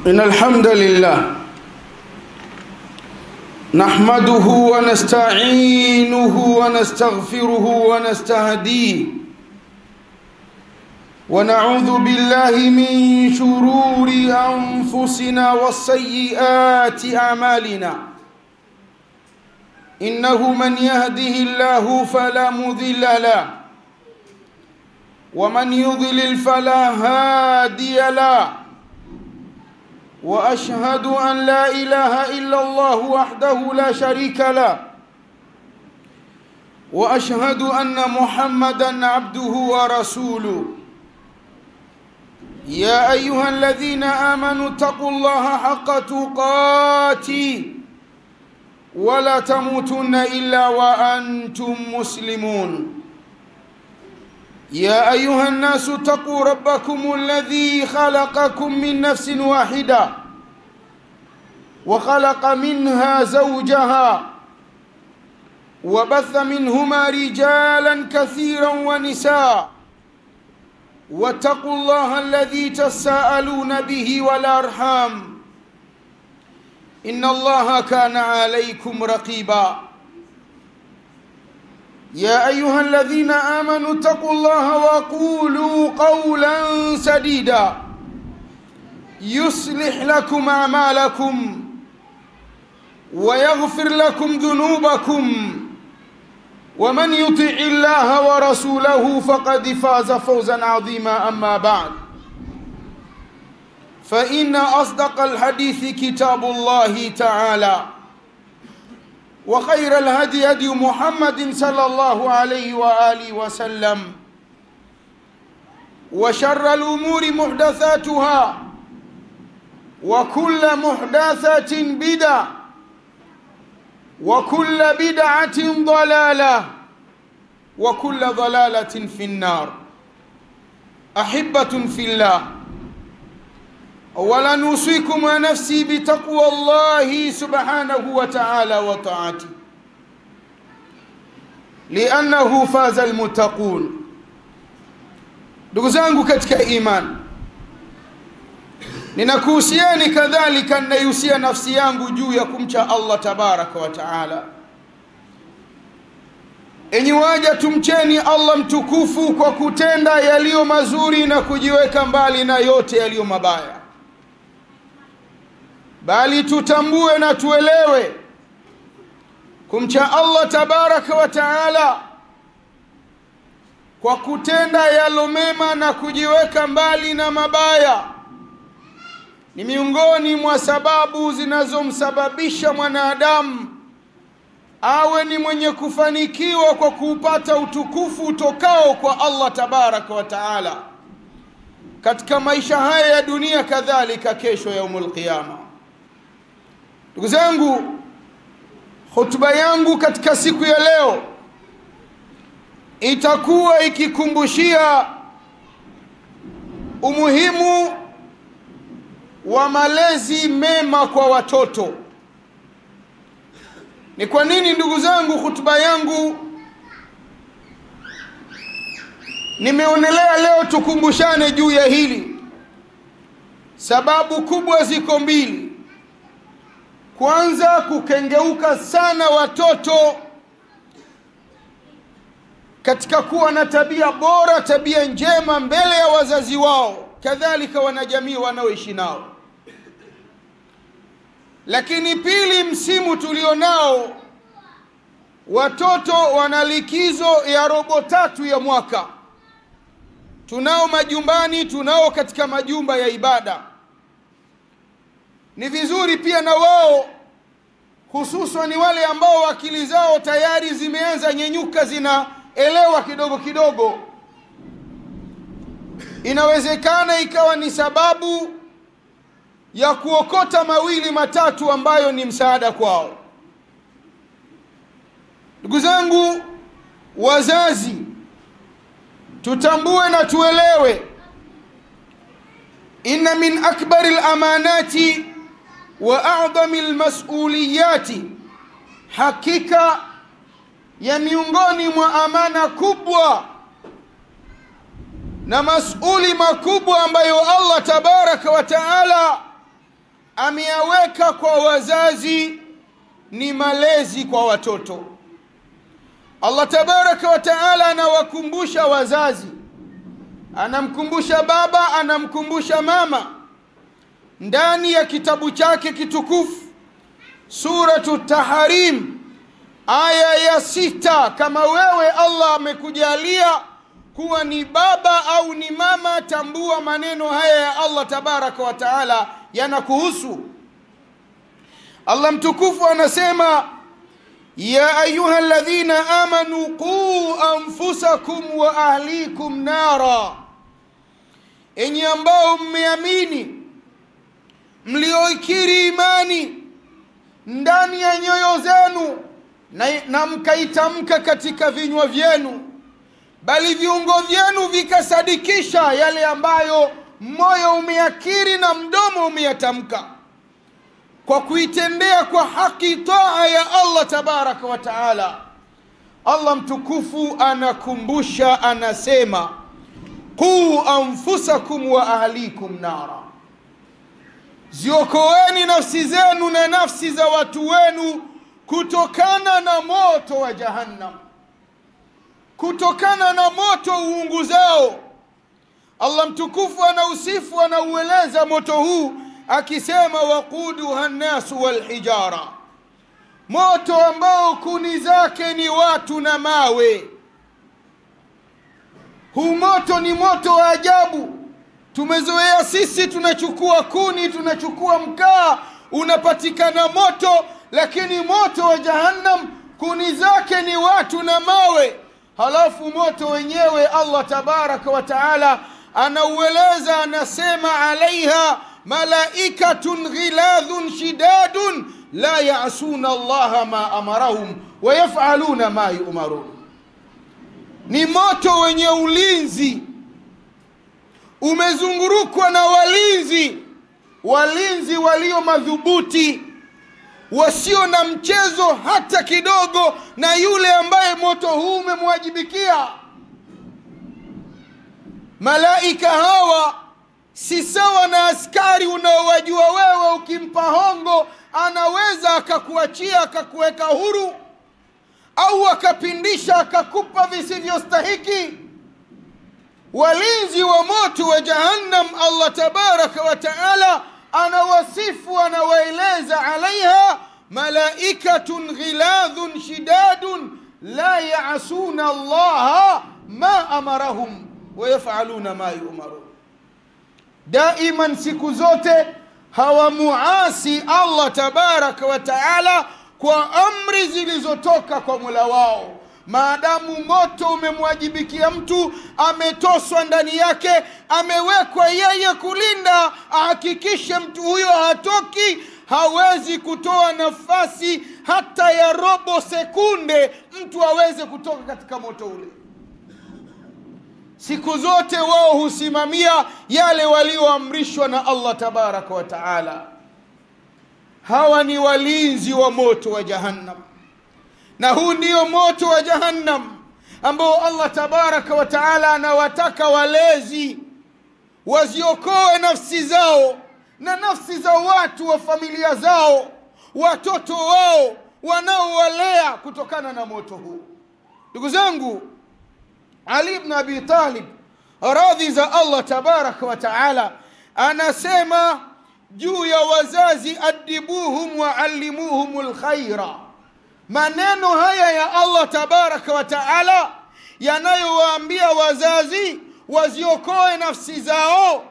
إن الحمد لله نحمده ونستعينه ونستغفره ونستهديه ونعوذ بالله من شرور أنفسنا والسيئات أعمالنا إنه من يهده الله فلا مضل له ومن يضلل فلا هادي له وأشهد أن لا إله إلا الله وحده لا شريك له وأشهد أن محمدًا عبده ورسوله يا أيها الذين آمنوا اتقوا الله حق تقاته ولا تموتن إلا وأنتم مسلمون يا أيها الناس اتقوا ربكم الذي خلقكم من نفس واحدة وخلق منها زوجها وبث منهما رجالا كثيرا ونساء واتقوا الله الذي تساءلون به والأرحام إن الله كان عليكم رقيبا يا أيها الذين آمنوا اتقوا الله وقولوا قولا سديدا يصلح لكم أعمالكم ويغفر لكم ذنوبكم ومن يطع الله ورسوله فقد فاز فوزا عظيما أما بعد فإن أصدق الحديث كتاب الله تعالى وخير الهدي هدي محمد صلى الله عليه وآله وسلم وشر الأمور محدثاتها وكل محدثة بدعة وكل بدعة ضلالة وكل ضلالة في النار أحبة في الله أولا نوصيكم ونفسي بتقوى الله سبحانه وتعالى وطاعته لأنه فاز المتقون. ndugu zangu katika iman, ninakuhusiani kadhalika naihusia nafsi yangu juu ya kumcha Allah tabaraka wa taala. Enyi waja, tumcheni Allah mtukufu kwa kutenda yaliyo mazuri na kujiweka mbali na yote yaliyo mabaya. Bali tutambue na tuelewe kumcha Allah tabaraka wa taala kwa kutenda yalo mema na kujiweka mbali na mabaya ni miongoni mwa sababu zinazomsababisha mwanadamu awe ni mwenye kufanikiwa kwa kupata utukufu utokao kwa Allah tabaraka wa taala katika maisha haya ya dunia, kadhalika kesho yaumul qiyama. Ndugu zangu, hotuba yangu katika siku ya leo itakuwa ikikumbushia umuhimu wa malezi mema kwa watoto. Ni kwa nini ndugu zangu hotuba yangu nimeonelea leo tukumbushane juu ya hili? Sababu kubwa ziko mbili. Kwanza, kukengeuka sana watoto katika kuwa na tabia bora, tabia njema mbele ya wazazi wao, kadhalika wanajamii wanaoishi nao. Lakini pili, msimu tulionao, watoto wana likizo ya robo tatu ya mwaka. Tunao majumbani, tunao katika majumba ya ibada. Ni vizuri pia na wao, hususan wale ambao akili zao tayari zimeanza nyenyuka, zinaelewa kidogo kidogo, inawezekana ikawa ni sababu ya kuokota mawili matatu ambayo ni msaada kwao. Ndugu zangu wazazi, tutambue na tuelewe, inna min akbari al-amanati wa a'dhami al-mas'uliyati, hakika ya miongoni mwa amana kubwa na mas'uli makubwa ambayo Allah tabaraka wa taala ameyaweka kwa wazazi ni malezi kwa watoto. Allah tabaraka wa taala anawakumbusha wazazi, anamkumbusha baba, anamkumbusha mama ndani ya kitabu chake kitukufu suratu Tahrim aya ya 6. Kama wewe Allah amekujalia kuwa ni baba au ni mama, tambua maneno haya ya Allah tabaraka wa taala yanakuhusu. Allah mtukufu anasema, ya ayuha alladhina amanu qu anfusakum wa ahlikum nara, enyi ambao mmeamini, mlioikiri imani ndani ya nyoyo zenu na mkaitamka katika vinywa vyenu, bali viungo vyenu vikasadikisha yale ambayo moyo umeyakiri na mdomo umeyatamka, kwa kuitendea kwa haki taa ya Allah tabaraka wa taala. Allah mtukufu anakumbusha, anasema, qu anfusakum wa ahlikum nara, ziokoeni nafsi zenu na nafsi za watu wenu kutokana na moto wa jahannam, kutokana na moto uunguzao. Allah mtukufu anausifu, anaueleza moto huu akisema, waquduha an-nasu wal hijara, moto ambao kuni zake ni watu na mawe. Huu moto ni moto wa ajabu. Tumezoea sisi tunachukua kuni, tunachukua mkaa, unapatikana moto, lakini moto wa jahannam kuni zake ni watu na mawe. Halafu moto wenyewe Allah tabaraka wa taala anaueleza, anasema, alaiha malaikatun ghiladhun shidadun la ya'suna Allaha ma amarahum wa yaf'aluna ma yu'marun. Ni moto wenye ulinzi, umezungurukwa na walinzi walio madhubuti, wasio na mchezo hata kidogo na yule ambaye moto huu umemwajibikia. Malaika hawa si sawa na askari unaowajua wewe, ukimpa hongo anaweza akakuachia akakuweka huru, au akapindisha akakupa visivyostahiki. Walinzi wa moto wa jahannam Allah tabaraka wa taala anawasifu, anawaeleza, alaiha malaikatun ghiladhun shidadun la ya'suna Allaha ma amarahum wa yaf'aluna ma yu'marun. Daiman, siku zote hawamuasi Allah tabaraka wa taala kwa amri zilizotoka kwa Mola wao. Maadamu moto umemwajibikia mtu, ametoswa ndani yake, amewekwa yeye kulinda, ahakikishe mtu huyo hatoki, hawezi kutoa nafasi hata ya robo sekunde mtu aweze kutoka katika moto ule. Siku zote wao husimamia yale walioamrishwa na Allah tabaraka wa taala. Hawa ni walinzi wa moto wa jahannam, na huu ndio moto wa jahannam ambao Allah tabaraka wa taala anawataka walezi waziokoe nafsi zao na nafsi za watu wa familia zao, watoto wao wanaowalea kutokana na moto huu. Ndugu zangu, Ali ibn Abi Talib, radhi za Allah tabaraka wa taala, anasema juu ya wazazi, adibuhum wa allimuhumul khaira. Maneno haya ya Allah tabaraka wa taala yanayowaambia wazazi waziokoe nafsi zao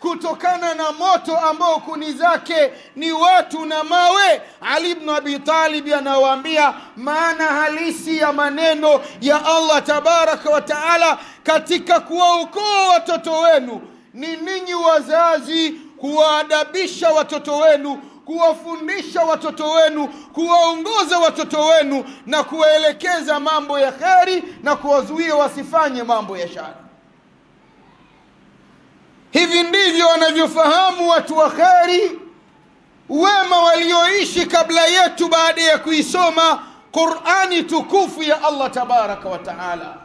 kutokana na moto ambao kuni zake ni watu na mawe. Ali ibn Abi Talib anawaambia maana halisi ya maneno ya Allah tabaraka wa taala katika kuwaokoa watoto wenu ni ninyi wazazi kuwaadabisha watoto wenu, kuwafundisha watoto wenu, kuwaongoza watoto wenu na kuwaelekeza mambo ya kheri na kuwazuia wasifanye mambo ya shari. Hivi ndivyo wanavyofahamu watu wa kheri, wema walioishi kabla yetu baada ya kuisoma Qur'ani tukufu ya Allah tabaraka wa taala.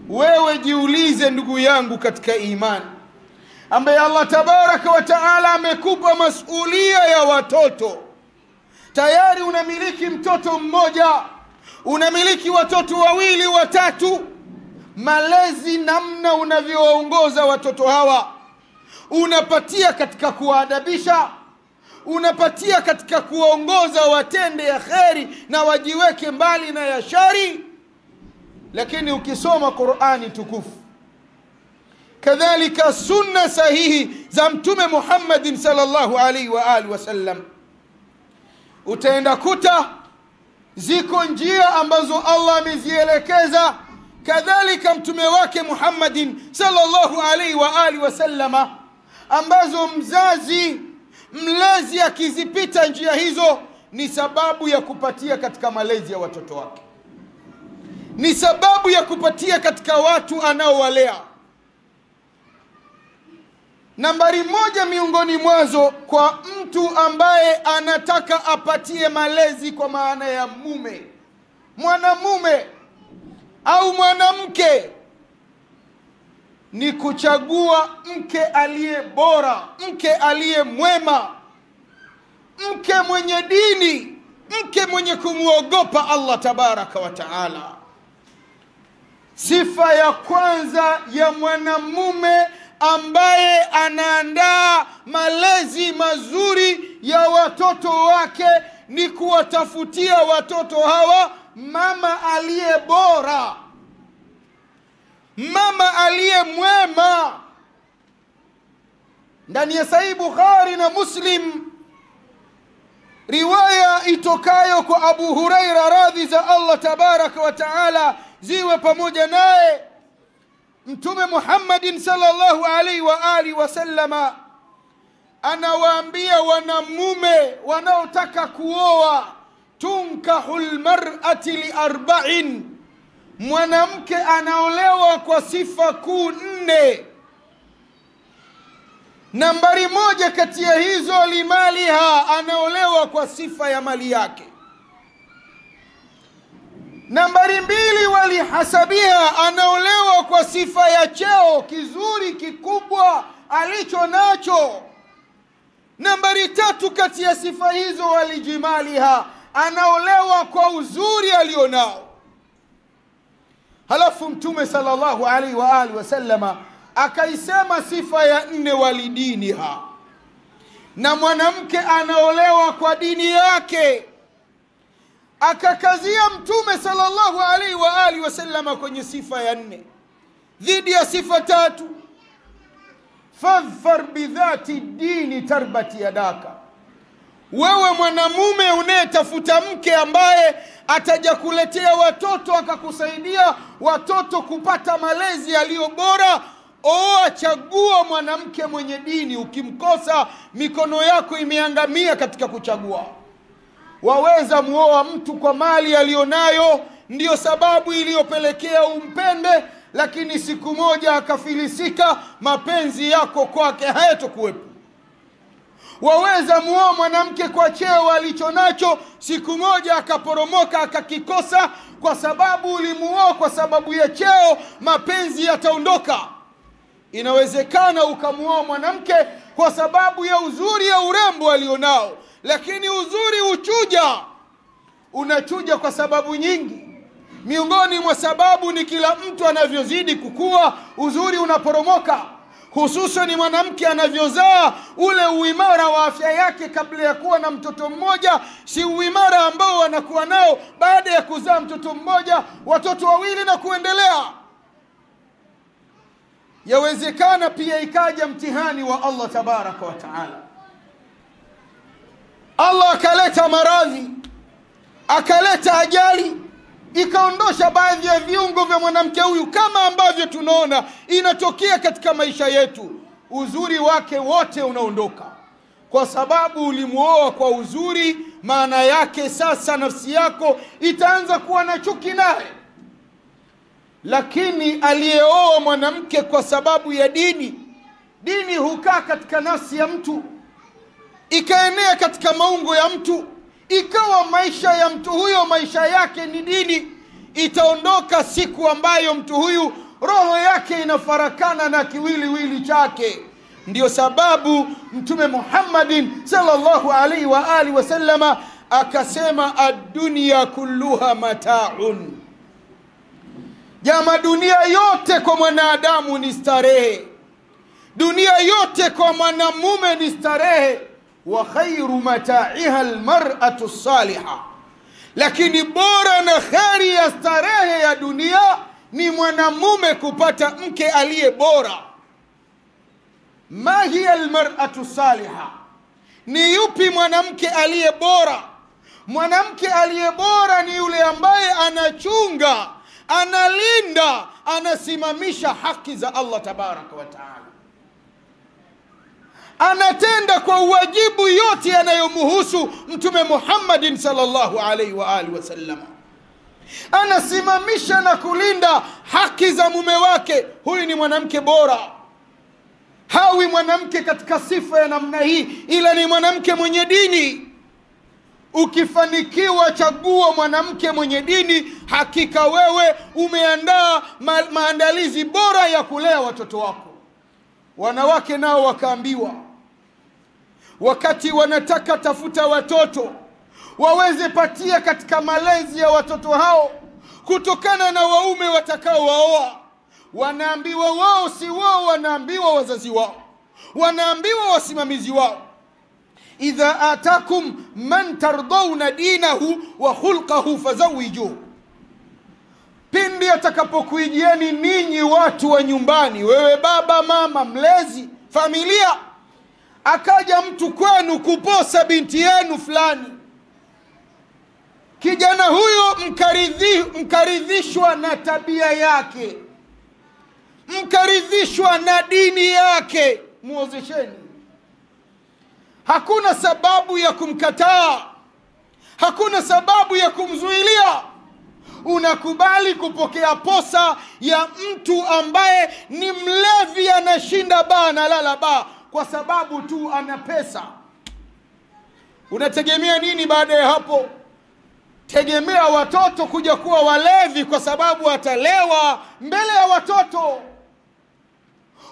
Wewe jiulize ndugu yangu katika imani, ambaye Allah tabaraka wa taala amekupa masulia ya watoto. Tayari unamiliki mtoto mmoja, unamiliki watoto wawili watatu. Malezi, namna unavyowaongoza watoto hawa, unapatia katika kuwaadabisha, unapatia katika kuwaongoza watende ya kheri na wajiweke mbali na ya shari. Lakini ukisoma Qur'ani tukufu, kadhalika sunna sahihi za Mtume Muhammad sallallahu alaihi wa alihi wasallam, utaenda kuta ziko njia ambazo Allah amezielekeza, kadhalika mtume wake Muhammad sallallahu alaihi wa alihi wasallama, ambazo mlezi akizipita njia hizo ni sababu ya kupatia katika malezi ya watoto wake, ni sababu ya kupatia katika watu anaowalea. Nambari moja miongoni mwazo kwa mtu ambaye anataka apatie malezi kwa maana ya mwanamume au mwanamke, ni kuchagua mke aliye bora, mke aliye mwema, mke mwenye dini, mke mwenye kumuogopa Allah tabaraka wa taala. Sifa ya kwanza ya mwanamume ambaye anaandaa malezi mazuri ya watoto wake ni kuwatafutia watoto hawa mama aliye bora, mama aliye mwema. Ndani ya Sahih Bukhari na Muslim, riwaya itokayo kwa Abu Huraira, radhi za Allah tabaraka wa taala ziwe pamoja naye, Mtume Muhammad sallallahu alaihi wa alihi wasallama anawaambia wanamume wanaotaka kuoa, tunkahul mar'ati li arba'in, mwanamke anaolewa kwa sifa kuu 4. Nambari moja kati ya hizo, limaliha, anaolewa kwa sifa ya mali yake. Nambari 2, walihasabiha, anaolewa kwa sifa ya cheo kizuri kikubwa alicho nacho. Nambari 3 kati ya sifa hizo, walijimaliha, anaolewa kwa uzuri alionao. Halafu Mtume sallallahu alaihi wa alihi wasallama akaisema sifa ya 4, walidiniha, na mwanamke anaolewa kwa dini yake. Akakazia Mtume sallallahu alaihi wa alihi wasallama kwenye sifa ya 4 dhidi ya sifa 3, fadhfar bidhati dini tarbati yadaka. Wewe mwanamume unayetafuta mke ambaye ataja kuletea watoto, akakusaidia watoto kupata malezi yaliyo bora, chagua mwanamke mwenye dini. Ukimkosa, mikono yako imeangamia katika kuchagua. Waweza muoa mtu kwa mali alionayo, ndiyo sababu iliyopelekea umpende, lakini siku moja akafilisika, mapenzi yako kwake hayatokuwepo. Waweza muoa mwanamke kwa cheo alichonacho, siku moja akaporomoka akakikosa, kwa sababu ulimuoa kwa sababu ya cheo, mapenzi yataondoka. Inawezekana ukamuoa mwanamke kwa sababu ya uzuri ya urembo alionao, lakini uzuri unachuja kwa sababu nyingi. Miongoni mwa sababu ni kila mtu anavyozidi kukua, uzuri unaporomoka. Hususan mwanamke anavyozaa, ule uimara wa afya yake kabla ya kuwa na mtoto mmoja si uimara ambao anakuwa nao baada ya kuzaa mtoto mmoja, watoto wawili na kuendelea. Yawezekana pia ikaja mtihani wa Allah tabaraka wa taala, Allah akaleta maradhi, akaleta ajali, ikaondosha baadhi ya viungo vya mwanamke huyu, kama ambavyo tunaona inatokea katika maisha yetu. Uzuri wake wote unaondoka kwa sababu ulimuoa kwa uzuri. Maana yake sasa nafsi yako itaanza kuwa na chuki naye. Lakini aliyeoa mwanamke kwa sababu ya dini hukaa katika nafsi ya mtu, ikaenea katika maungo ya mtu, ikawa maisha ya mtu huyo, maisha yake ni dini. Itaondoka siku ambayo mtu huyu roho yake inafarakana na kiwiliwili chake, Ndio sababu Mtume Muhammadin sallallahu alaihi wa alihi wasallama akasema ad-dunya kulluha mata'un. Jama, dunia yote kwa mwanadamu ni starehe, dunia yote kwa mwanamume ni starehe. Wa khairu mata'iha almar'atu salihah, lakini bora na khari ya starehe ya dunia ni mwanamume kupata mke aliye bora. Ma hiya almar'atu salihah, ni yupi mwanamke aliye bora? Mwanamke aliye bora ni yule ambaye anachunga, analinda, anasimamisha haki za Allah tabaraka wa taala, anatenda kwa uwajibu yote yanayomhusu Mtume Muhammadin sallallahu alaihi wa alihi wasallam, anasimamisha na kulinda haki za mume wake. Huyu ni mwanamke bora. Hawi mwanamke katika sifa ya namna hii, ila ni mwanamke mwenye dini. Ukifanikiwa chagua mwanamke mwenye dini, hakika wewe umeandaa maandalizi bora ya kulea watoto wako. Wanawake nao wakaambiwa wakati wanataka tafuta watoto waweze patia katika malezi ya watoto hao kutokana na waume watakao waoa, wanaambiwa wao si wao, wanaambiwa wazazi wao, wanaambiwa wasimamizi wao, idha atakum man tardawna dinahu wa khulqahu fazawijuhu. Pindi atakapokuijieni ninyi watu wa nyumbani, wewe baba, mama, mlezi, familia, akaja mtu kwenu kuposa binti yenu fulani, kijana huyo mkaridhishwa na tabia yake, mkaridhishwa na dini yake, muozesheni. Hakuna sababu ya kumkataa, hakuna sababu ya kumzuilia. Unakubali kupokea posa ya mtu ambaye ni mlevi, anashinda baa na lala baa kwa sababu tu ana pesa. Unategemea nini baada ya hapo? Tegemea watoto kuja kuwa walevi kwa sababu atalewa mbele ya watoto.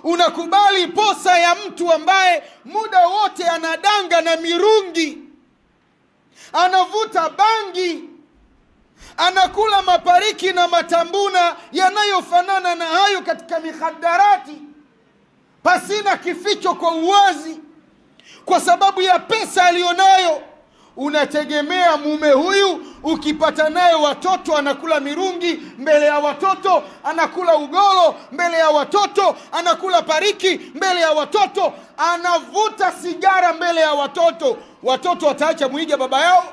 Unakubali posa ya mtu ambaye muda wote anadanga na mirungi, anavuta bangi, anakula mapariki na matambuna yanayofanana na hayo katika mikhadarati, pasina kificho kwa uwazi, kwa sababu ya pesa alionayo. Unategemea mume huyu ukipata naye watoto anakula mirungi mbele ya watoto, anakula ugolo mbele ya watoto, anakula pariki mbele ya watoto, anavuta sigara mbele ya watoto, watoto wataacha muiga baba yao?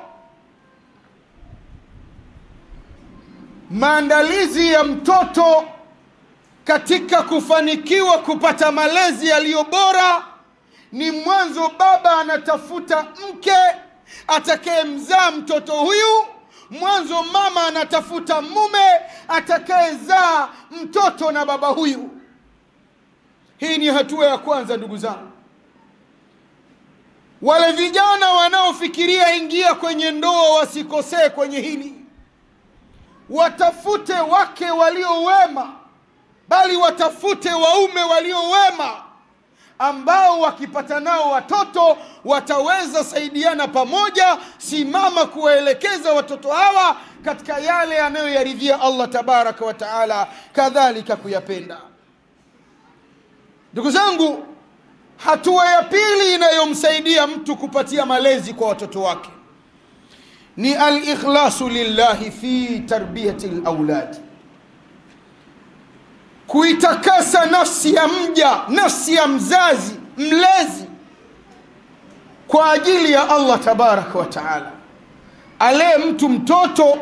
Maandalizi ya mtoto katika kufanikiwa kupata malezi yaliyo bora ni mwanzo baba anatafuta mke atakayemzaa mtoto huyu, mwanzo mama anatafuta mume atakayezaa mtoto na baba huyu. Hii ni hatua ya kwanza ndugu zangu. Wale vijana wanaofikiria ingia kwenye ndoa wasikosee kwenye hili. Watafute wake walio wema, bali watafute waume walio wema ambao wakipata nao watoto wataweza saidiana pamoja, simama kuwaelekeza watoto hawa katika yale anayoyaridhia Allah tabaraka wa taala, kadhalika kuyapenda. Ndugu zangu, hatua ya pili inayomsaidia mtu kupatia malezi kwa watoto wake ni al-ikhlasu lillahi fi tarbiyati al-awlad. Kuitakasa nafsi ya mja, nafsi ya mzazi, mlezi, kwa ajili ya Allah tabaraka wa taala. Ale mtu mtoto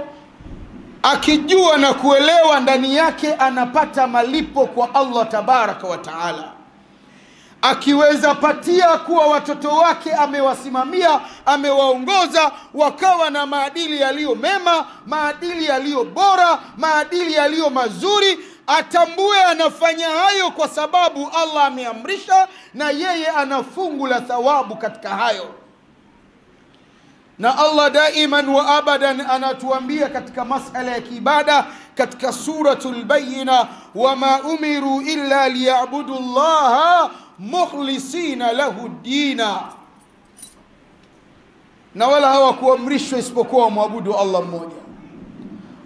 akijua na kuelewa ndani yake anapata malipo kwa Allah tabaraka wa taala. Akiweza patia kuwa watoto wake amewasimamia, amewaongoza wakawa na maadili yaliyo mema, maadili yaliyo bora, maadili yaliyo mazuri, atambue anafanya hayo kwa sababu Allah ameamrisha na yeye ana fungu la thawabu katika hayo. Na Allah daiman wa abadan anatuambia katika masala ya kiibada katika suratul Bayyina, wama umiru illa liya'budu Allaha mukhlisina lahu dina, na wala hawakuamrishwa isipokuwa muabudu Allah mmoja,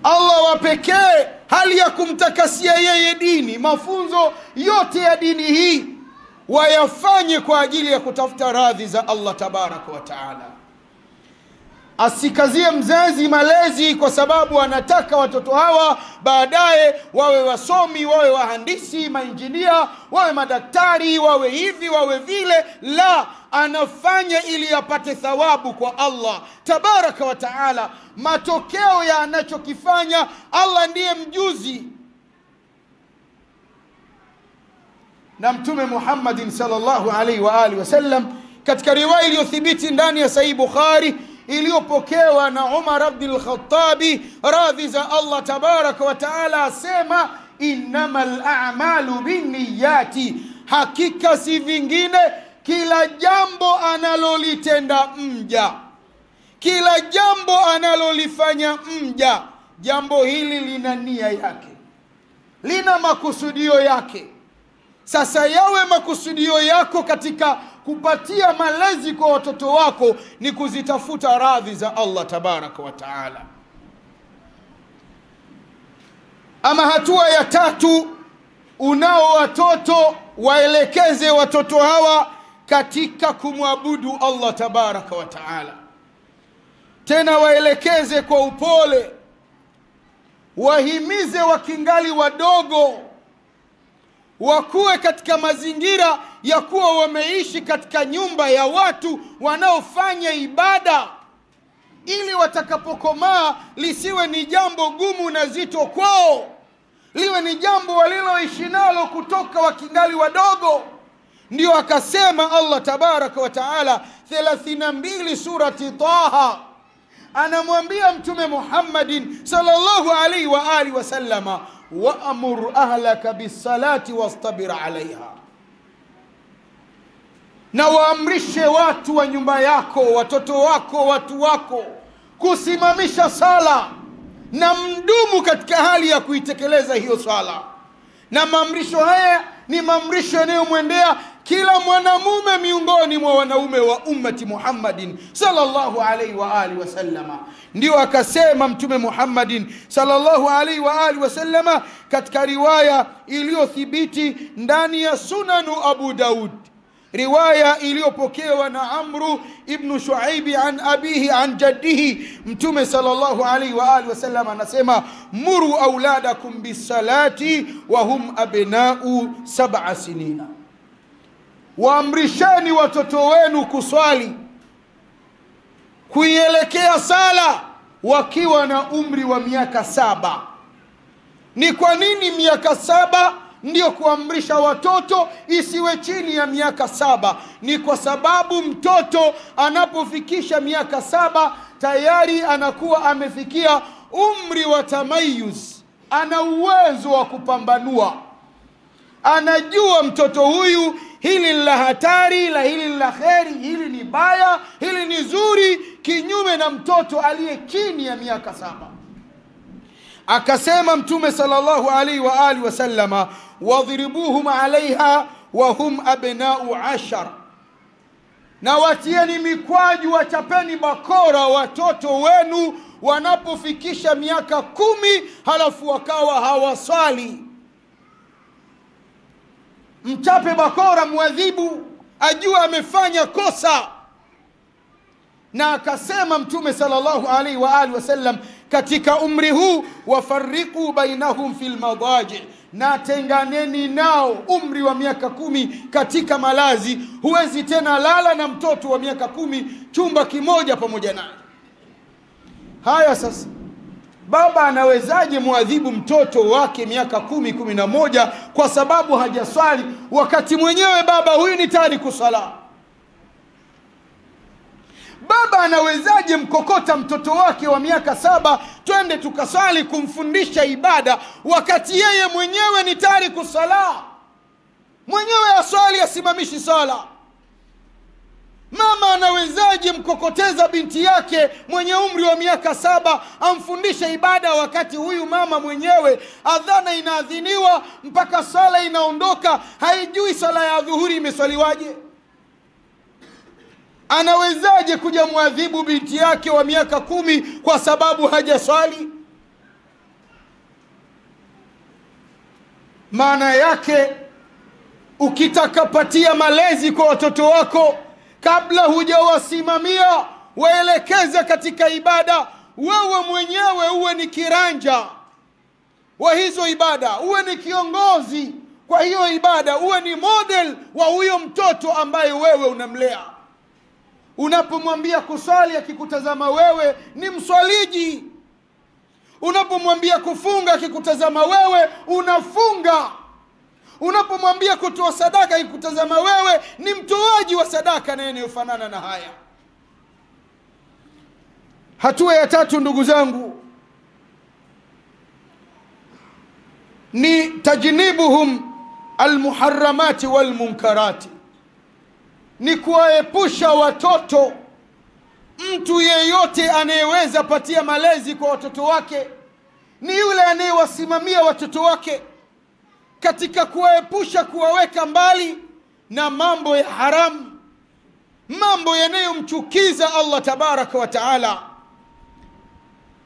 Allah wa pekee, hali ya kumtakasia yeye dini. Mafunzo yote ya dini hii wayafanye kwa ajili ya kutafuta radhi za Allah tabaraka wa taala. Asikazie mzazi malezi kwa sababu anataka watoto hawa baadaye wawe wasomi, wawe wahandisi, mainjinia, wawe madaktari, wawe hivi, wawe vile. La, anafanya ili apate thawabu kwa Allah tabaraka wa taala. Matokeo ya anachokifanya Allah ndiye mjuzi. Na Mtume Muhammadin sallallahu alaihi wa alihi wasallam katika riwaya iliyothibiti ndani ya Sahih Bukhari iliyopokewa na Umar ibn al-Khattabi, radhi za Allah tabaraka wa taala, asema innamal a'malu binniyati, hakika si vingine kila jambo analolitenda mja, kila jambo analolifanya mja, jambo hili lina nia yake, lina makusudio yake. Sasa yawe makusudio yako katika kupatia malezi kwa watoto wako ni kuzitafuta radhi za Allah tabaraka wa taala. Ama hatua ya tatu, unao watoto, waelekeze watoto hawa katika kumwabudu Allah tabaraka wa taala. Tena waelekeze kwa upole, wahimize wakingali wadogo, wakuwe katika mazingira ya kuwa wameishi katika nyumba ya watu wanaofanya ibada, ili watakapokomaa lisiwe ni jambo gumu na zito kwao, liwe ni jambo waliloishi nalo kutoka wakingali wadogo. Ndio akasema Allah tabaraka wa taala 32 surati Taha, anamwambia Mtume Muhammadin sallallahu alaihi wa alihi wasallama, wa'mur ahlaka bis-salati wastabir 'alayha, na waamrishe watu wa nyumba yako, watoto wako, watu wako kusimamisha sala na mdumu katika hali ya kuitekeleza hiyo sala. Na maamrisho haya ni maamrisho yanayomwendea kila mwanamume miongoni mwa wanaume wa ummati Muhammadin sallallahu alaihi wa alihi wasallama. Ndio akasema Mtume Muhammadin sallallahu alaihi wa alihi wasallama katika riwaya iliyothibiti ndani ya Sunanu Abu Daud, riwaya iliyopokewa na Amru ibn Shuaibi an abihi an jaddihi, Mtume sallallahu alaihi wa alihi wasallam anasema, muru auladakum bisalati wa hum abna'u 7 sinina, waamrisheni watoto wenu kuswali, kuielekea sala wakiwa na umri wa miaka 7. Ni kwa nini miaka 7 ndio kuamrisha watoto isiwe chini ya miaka 7? Ni kwa sababu mtoto anapofikisha miaka 7 tayari anakuwa amefikia umri wa tamayuz, ana uwezo wa kupambanua, anajua mtoto huyu hili la hatari, la hili la kheri, hili ni baya, hili ni zuri, kinyume na mtoto aliye chini ya miaka 7. Akasema Mtume sallallahu alaihi wa alihi wasallama, wadhribuhum alaiha wa hum abna'u 10, na watieni mikwaju, wachapeni bakora watoto wenu wanapofikisha miaka 10 halafu wakawa hawaswali. Mchape bakora, muadhibu, ajua amefanya kosa. Na akasema Mtume sallallahu alaihi wa alihi wasallam katika umri huu, wafarriqu bainahum fil madaji, na tenganeni nao umri wa miaka 10 katika malazi. Huwezi tena lala na mtoto wa miaka 10 chumba kimoja pamoja naye. Haya sasa, baba anawezaje muadhibu mtoto wake miaka 10, 11 kwa sababu hajaswali, wakati mwenyewe baba huyu ni tariku sala? Baba anawezaje mkokota mtoto wake wa miaka 7 twende tukaswali kumfundisha ibada, wakati yeye mwenyewe ni tariku sala, mwenyewe aswali asimamishi sala? Mama anawezaje mkokoteza binti yake mwenye umri wa miaka 7 amfundishe ibada, wakati huyu mama mwenyewe adhana inaadhiniwa mpaka sala inaondoka haijui sala ya dhuhuri imeswaliwaje? Anawezaje kuja muadhibu binti yake wa miaka 10 kwa sababu hajaswali? Maana yake ukitaka patia malezi kwa watoto wako, kabla hujawasimamia waelekeze katika ibada, wewe mwenyewe uwe ni kiranja wa hizo ibada, uwe ni kiongozi kwa hiyo ibada, uwe ni model wa huyo mtoto ambaye wewe unamlea. Unapomwambia kusali, akikutazama wewe ni mswaliji. Unapomwambia kufunga, akikutazama wewe unafunga. Unapomwambia kutoa sadaka, akikutazama wewe ni mtoaji wa sadaka na yanayofanana na haya. Hatua ya 3 ndugu zangu ni tajnibuhum almuharramati walmunkarati, ni kuwaepusha watoto. Mtu yeyote anayeweza patia malezi kwa watoto wake ni yule anayewasimamia watoto wake katika kuwaepusha, kuwaweka mbali na mambo ya haramu, mambo yanayomchukiza Allah tabaraka wa taala.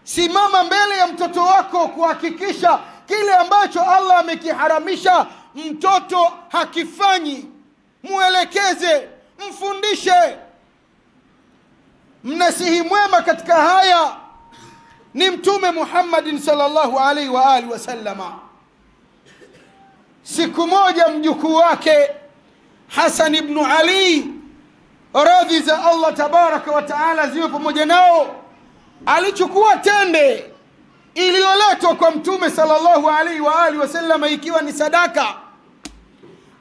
Simama mbele ya mtoto wako kuhakikisha kile ambacho Allah amekiharamisha mtoto hakifanyi. Muelekeze, mfundishe. Mnasihi mwema katika haya ni Mtume Muhammad sallallahu alaihi wa alihi wasallama. Siku moja mjukuu wake Hasan ibn Ali, radhi za Allah tabaraka wa taala ziwe pamoja nao, alichukua tende iliyoletwa kwa Mtume sallallahu alaihi wa alihi wasallama ikiwa ni sadaka,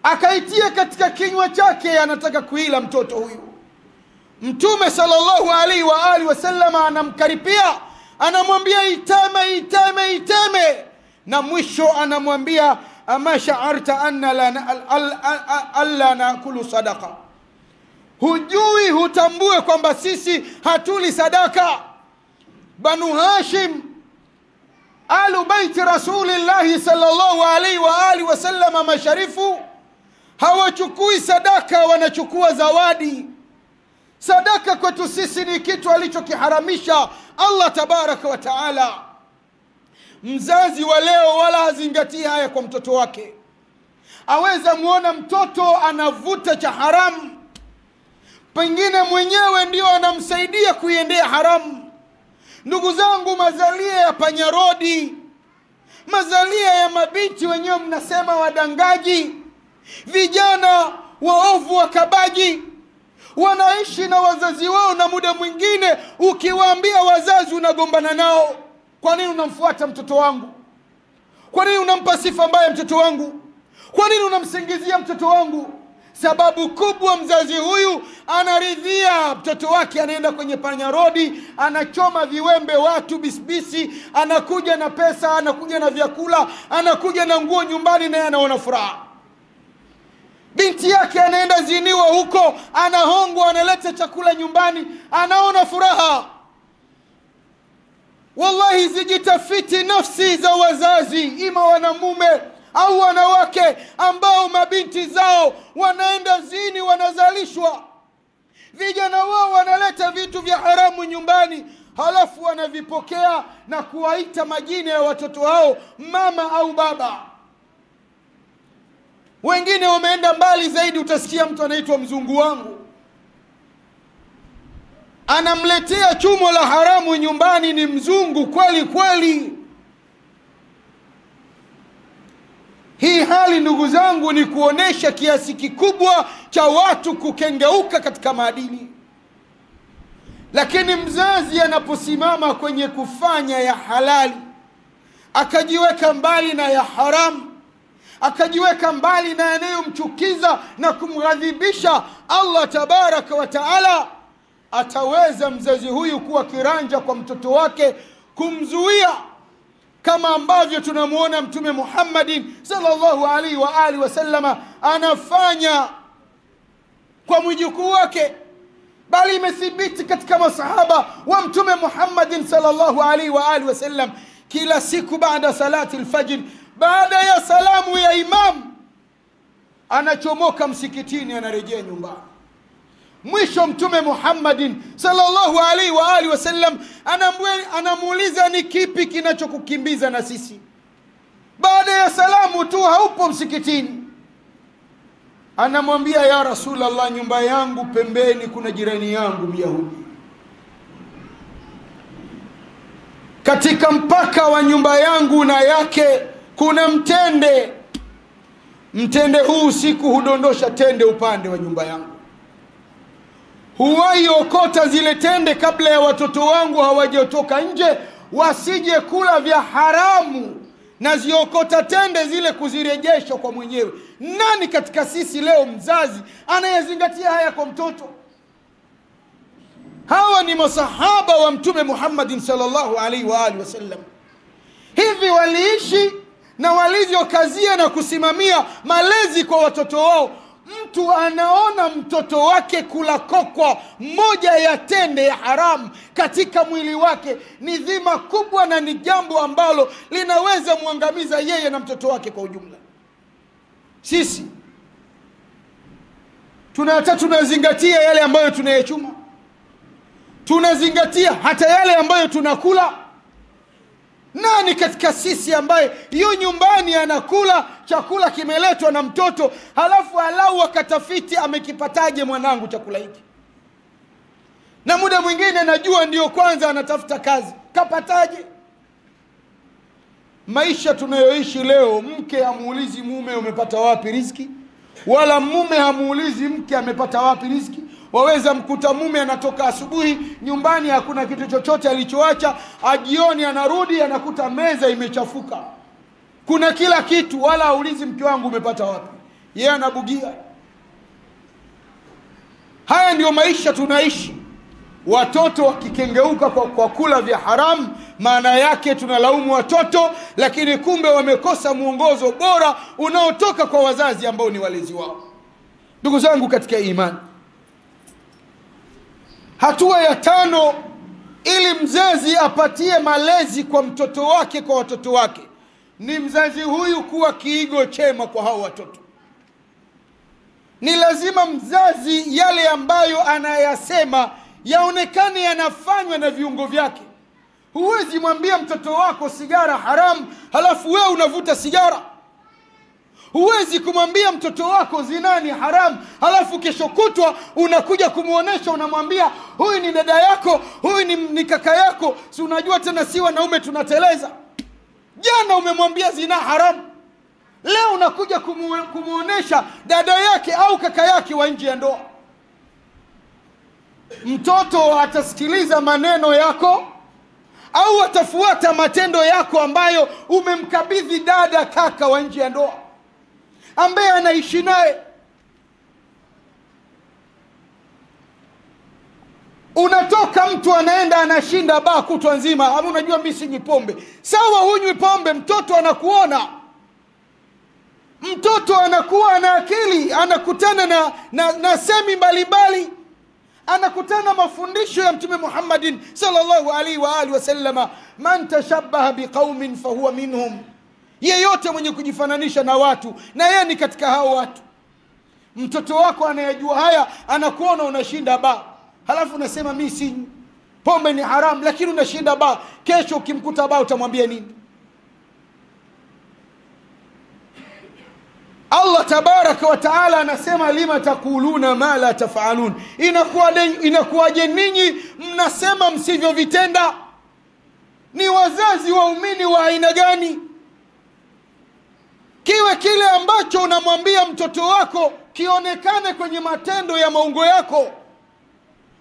akaitia katika kinywa chake, anataka kuila mtoto huyu. Mtume sallallahu alaihi wa alihi wasallama anamkaripia, anamwambia iteme, iteme, iteme, na mwisho anamwambia ama sha'arta anna alla naakulu sadaqa, hujui, hutambue kwamba sisi hatuli sadaka. Banu Hashim alu baiti rasulillahi sallallahu alaihi wa alihi wasallama masharifu hawachukui sadaka, wanachukua zawadi. Sadaka kwetu sisi ni kitu alichokiharamisha Allah tabaraka wa taala. Mzazi wa leo wala hazingatii haya kwa mtoto wake. Aweza muona mtoto anavuta cha haramu, pengine mwenyewe ndio anamsaidia kuiendea haramu. Ndugu zangu, mazalia ya panyarodi, mazalia ya mabinti wenyewe mnasema wadangaji, vijana waovu wakabaji, wanaishi na wazazi wao, na muda mwingine ukiwaambia wazazi unagombana nao. Kwa nini unamfuata mtoto wangu? Kwa nini unampa sifa mbaya mtoto wangu? Kwa nini unamsingizia mtoto wangu? Sababu kubwa, mzazi huyu anaridhia mtoto wake anaenda kwenye panyarodi, anachoma viwembe watu bisbisi, anakuja na pesa, anakuja na vyakula, anakuja na nguo nyumbani, naye anaona furaha. Binti yake anaenda ziniwa huko, anahongwa, analeta chakula nyumbani, anaona furaha. Wallahi, zijitafiti nafsi za wazazi, ima wanamume au wanawake ambao mabinti zao wanaenda zini, wanazalishwa. Vijana wao wanaleta vitu vya haramu nyumbani, halafu wanavipokea na kuwaita majina ya watoto hao mama au baba. Wengine wameenda mbali zaidi, utasikia mtu anaitwa mzungu wangu, anamletea chumo la haramu nyumbani, ni mzungu kweli kweli. Hii hali ndugu zangu ni kuonesha kiasi kikubwa cha watu kukengeuka katika maadili. Lakini mzazi anaposimama kwenye kufanya ya halali, akajiweka mbali na ya haramu, akajiweka mbali na yanayomchukiza na kumghadhibisha Allah tabaraka wa taala, ataweza mzazi huyu kuwa kiranja kwa mtoto wake, kumzuia, kama ambavyo tunamuona Mtume Muhammadin sallallahu alaihi wa alihi wasallama anafanya kwa mjukuu wake. bali imethibiti katika masahaba wa Mtume Muhammadin sallallahu alaihi wa alihi wasallam, kila siku baada salati al-fajr, baada ya salamu ya imam, anachomoka msikitini, anarejea nyumbani. Mwisho Mtume Muhammadin sallallahu alaihi wa alihi wasallam anamuuliza, ni kipi kinachokukimbiza na sisi? Baada ya salamu tu haupo msikitini. Anamwambia, ya Rasulullah, nyumba yangu pembeni kuna jirani yangu Myahudi. Katika mpaka wa nyumba yangu na yake kuna mtende. Mtende huu usiku hudondosha tende upande wa nyumba yangu. Huwahi okota zile tende kabla ya watoto wangu hawajatoka nje, wasije kula vya haramu, na ziokota tende zile kuzirejesha kwa mwenyewe. Nani katika sisi leo mzazi anayezingatia haya kwa mtoto? Hawa ni masahaba wa Mtume Muhammadin sallallahu alaihi wa alihi wasallam. Hivi waliishi na walivyokazia na kusimamia malezi kwa watoto wao. Mtu anaona mtoto wake kula kokwa moja ya tende ya haramu katika mwili wake, ni dhima kubwa na ni jambo ambalo linaweza muangamiza yeye na mtoto wake kwa ujumla. Sisi tunazingatia yale ambayo tunayechuma, tunazingatia hata yale ambayo tunakula. Nani katika sisi ambaye yu nyumbani anakula chakula kimeletwa na mtoto, halafu alau akatafiti amekipataje mwanangu chakula hiki? Na muda mwingine najua ndio kwanza anatafuta kazi, kapataje? Maisha tunayoishi leo, mke hamuulizi mume umepata wapi riziki, wala mume hamuulizi mke amepata wapi riziki. Waweza mkuta mume anatoka asubuhi nyumbani hakuna kitu chochote alichoacha, ajioni anarudi anakuta meza imechafuka, kuna kila kitu, wala haulizi mke wangu umepata wapi. Yeye anabugia. Haya ndio maisha tunaishi. Watoto wakikengeuka kwa kula vya haramu, maana yake tunalaumu watoto, lakini kumbe wamekosa muongozo bora unaotoka kwa wazazi ambao ni walezi wao. Ndugu zangu katika imani, hatua ya 5 ili mzazi apatie malezi kwa mtoto wake, kwa watoto wake, ni mzazi huyu kuwa kiigo chema kwa hao watoto. Ni lazima mzazi yale ambayo anayasema yaonekane yanafanywa na viungo vyake. Huwezi mwambia mtoto wako sigara haramu halafu wewe unavuta sigara. Huwezi kumwambia mtoto wako zinani haramu halafu kesho kutwa unakuja kumuonesha, unamwambia huyu ni dada yako, huyu ni kaka yako, si unajua tena si wanaume tunateleza. Jana umemwambia zina haramu, leo unakuja kumuonesha dada yake au kaka yake wa nje ya ndoa. Mtoto atasikiliza maneno yako au atafuata matendo yako ambayo umemkabidhi dada kaka wa nje ya ndoa ambaye anaishi naye? Unatoka mtu anaenda anashinda baa kutwa nzima, ama unajua mimi sinywi pombe. Sawa, hunywi pombe, mtoto anakuona. Mtoto anakuwa na akili, anakutana na semi mbalimbali, anakutana mafundisho ya Mtume Muhammadin sallallahu alaihi wa alihi wasallama, man tashabbaha biqaumin fahuwa minhum. Yeyote mwenye kujifananisha na watu na yeye ni katika hao watu. Mtoto wako anayejua haya anakuona unashinda baa, halafu unasema mimi si pombe ni haram, lakini unashinda baa. Kesho ukimkuta baa utamwambia nini? Allah tabaraka wa taala anasema lima takuluna ma la tafalun. Inakuwaje ninyi mnasema msivyovitenda? Ni wazazi waumini wa aina gani? Kiwe kile ambacho unamwambia mtoto wako kionekane kwenye matendo ya maungo yako.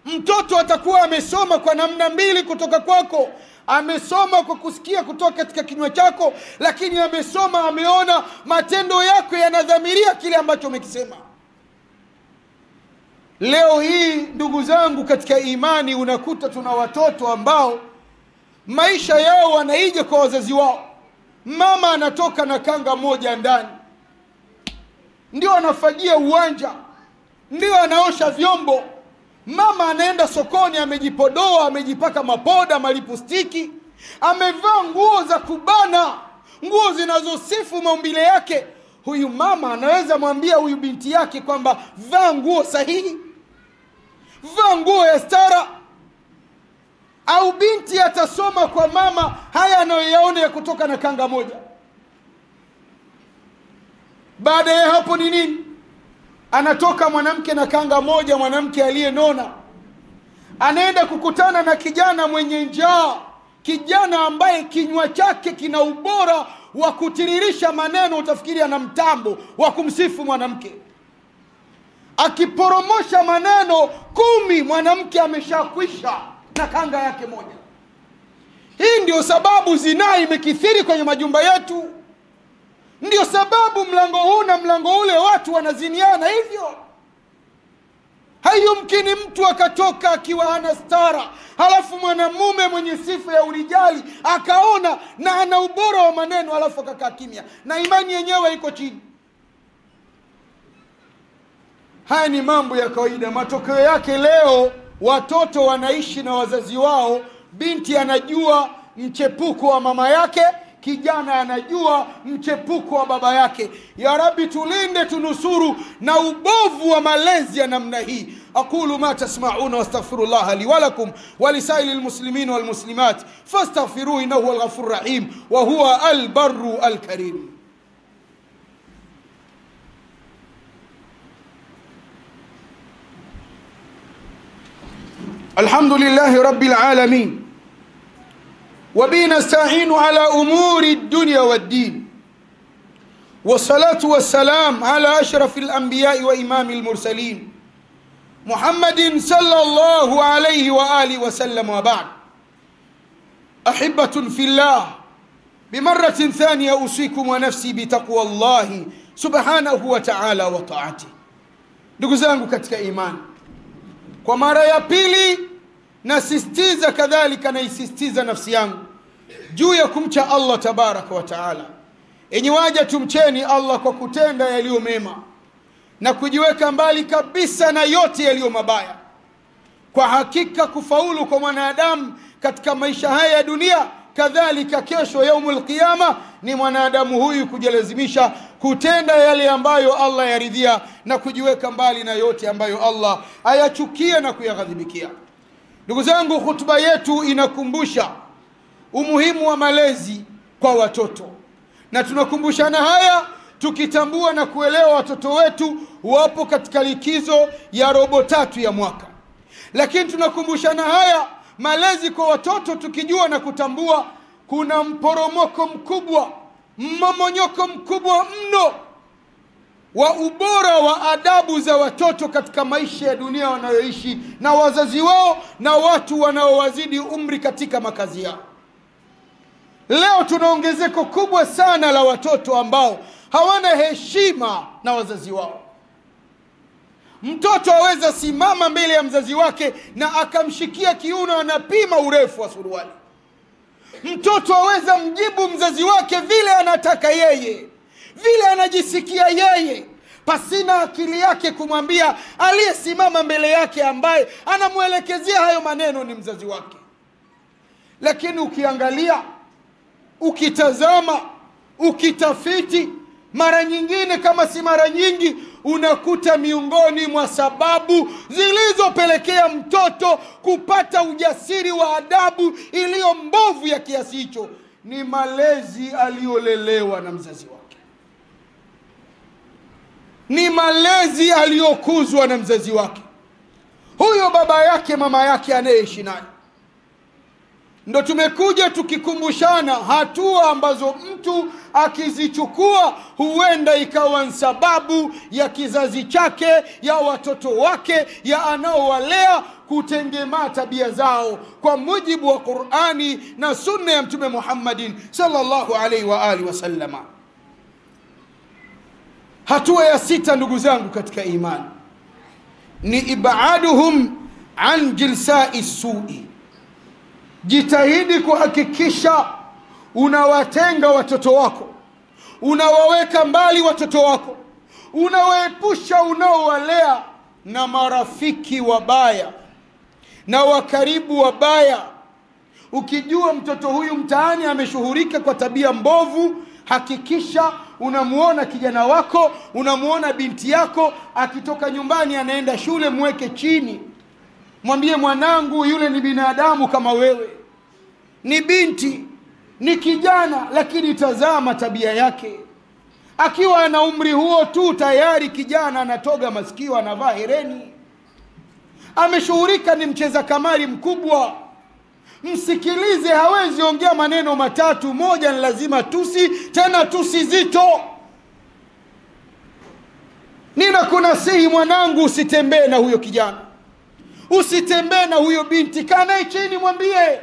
Mtoto atakuwa amesoma kwa namna mbili kutoka kwako. Amesoma kwa kusikia kutoka katika kinywa chako, lakini amesoma, ameona matendo yako yanadhamiria kile ambacho umekisema. Leo hii ndugu zangu katika imani, unakuta tuna watoto ambao maisha yao wanaiga kwa wazazi wao. Mama anatoka na kanga moja ndani, ndio anafagia uwanja, ndio anaosha vyombo, Mama anaenda sokoni, amejipodoa, amejipaka mapoda, malipustiki, amevaa nguo za kubana, nguo zinazosifu maumbile yake. Huyu mama anaweza mwambia huyu binti yake kwamba vaa nguo sahihi, vaa nguo ya stara? Au binti atasoma kwa mama haya anayoyaona ya kutoka na kanga moja? Baada ya hapo ni nini? Anatoka mwanamke na kanga moja, mwanamke aliyenona, anaenda kukutana na kijana mwenye njaa, kijana ambaye kinywa chake kina ubora wa kutiririsha maneno, utafikiri ana mtambo wa kumsifu mwanamke. Akiporomosha maneno 10, mwanamke ameshakwisha na kanga yake moja. Hii ndio sababu zinaa imekithiri kwenye majumba yetu. Ndio sababu mlango huu na mlango ule watu wanaziniana hivyo. Hayumkini mtu akatoka akiwa hana stara, halafu mwanamume mwenye sifa ya urijali akaona na ana ubora wa maneno, halafu akakaa kimya na imani yenyewe iko chini. Haya ni mambo ya kawaida. Matokeo yake leo watoto wanaishi na wazazi wao. Binti anajua mchepuko wa mama yake, kijana anajua mchepuko wa baba yake. Ya Rabbi, tulinde, tunusuru na ubovu wa malezi ya namna hii. Aqulu ma tasma'una wastaghfirullah li wa lakum wa lisailil muslimin wal muslimat fastaghfiruhu innahu huwal ghafurur rahim wa huwa al barru al karim. Alhamdulillahi rabbil alamin وبه نستعين على أمور الدنيا والدين والصلاة والسلام على أشرف الأنبياء وإمام المرسلين محمد صلى الله عليه وآله وسلم. وبعد، أحبة في الله، بمرة ثانية أوصيكم ونفسي بتقوى الله سبحانه وتعالى وطاعته. ndugu zangu katika imani, kwa mara ya pili nasisitiza, kadhalika naisisitiza nafsi yangu juu ya kumcha Allah tabaraka wa taala. Enyi waja, tumcheni Allah kwa kutenda yaliyo mema na kujiweka mbali kabisa na yote yaliyo mabaya. Kwa hakika kufaulu kwa mwanadamu katika maisha haya ya dunia, kadhalika kesho yaumul qiyama, ni mwanadamu huyu kujilazimisha kutenda yale ambayo Allah yaridhia na kujiweka mbali na yote ambayo Allah ayachukia na kuyaghadhibikia. Ndugu zangu, hutuba yetu inakumbusha umuhimu wa malezi kwa watoto, na tunakumbushana haya tukitambua na kuelewa watoto wetu wapo katika likizo ya robo 3 ya mwaka. Lakini tunakumbushana haya malezi kwa watoto tukijua na kutambua kuna mporomoko mkubwa, mmomonyoko mkubwa mno wa ubora wa adabu za watoto katika maisha ya dunia wanayoishi na wazazi wao na watu wanaowazidi umri katika makazi yao. Leo tuna ongezeko kubwa sana la watoto ambao hawana heshima na wazazi wao. Mtoto aweza simama mbele ya mzazi wake na akamshikia kiuno, anapima urefu wa suruali. Mtoto aweza mjibu mzazi wake vile anataka yeye, vile anajisikia yeye, pasina akili yake kumwambia aliyesimama mbele yake ambaye anamuelekezea hayo maneno ni mzazi wake. Lakini ukiangalia, ukitazama, ukitafiti, mara nyingine kama si mara nyingi, unakuta miongoni mwa sababu zilizopelekea mtoto kupata ujasiri wa adabu iliyo mbovu ya kiasi hicho ni malezi aliyolelewa na mzazi wake, ni malezi aliyokuzwa na mzazi wake, huyo baba yake, mama yake anayeishi naye. Ndo tumekuja tukikumbushana hatua ambazo mtu akizichukua huenda ikawa sababu ya kizazi chake, ya watoto wake, ya anaowalea kutengemaa tabia zao kwa mujibu wa Qur'ani na sunna ya Mtume Muhammadin sallallahu alaihi wa alihi wasallama. Hatua ya 6, ndugu zangu katika imani, ni ibaduhum an jilsa'i su'i. Jitahidi kuhakikisha unawatenga watoto wako, unawaweka mbali watoto wako, unawaepusha unaowalea na marafiki wabaya na wakaribu wabaya. Ukijua mtoto huyu mtaani ameshuhurika kwa tabia mbovu, hakikisha unamuona kijana wako, unamuona binti yako akitoka nyumbani anaenda shule, mweke chini, mwambie mwanangu, yule ni binadamu kama wewe, ni binti, ni kijana, lakini tazama tabia yake. Akiwa ana umri huo tu tayari kijana anatoga masikio, anavaa hereni, ameshuhurika ni mcheza kamari mkubwa. Msikilize, hawezi ongea maneno matatu, moja ni lazima tusi, tena tusi zito. Ninakunasihi mwanangu, usitembee na huyo kijana, usitembee na huyo binti, kaa naye chini mwambie.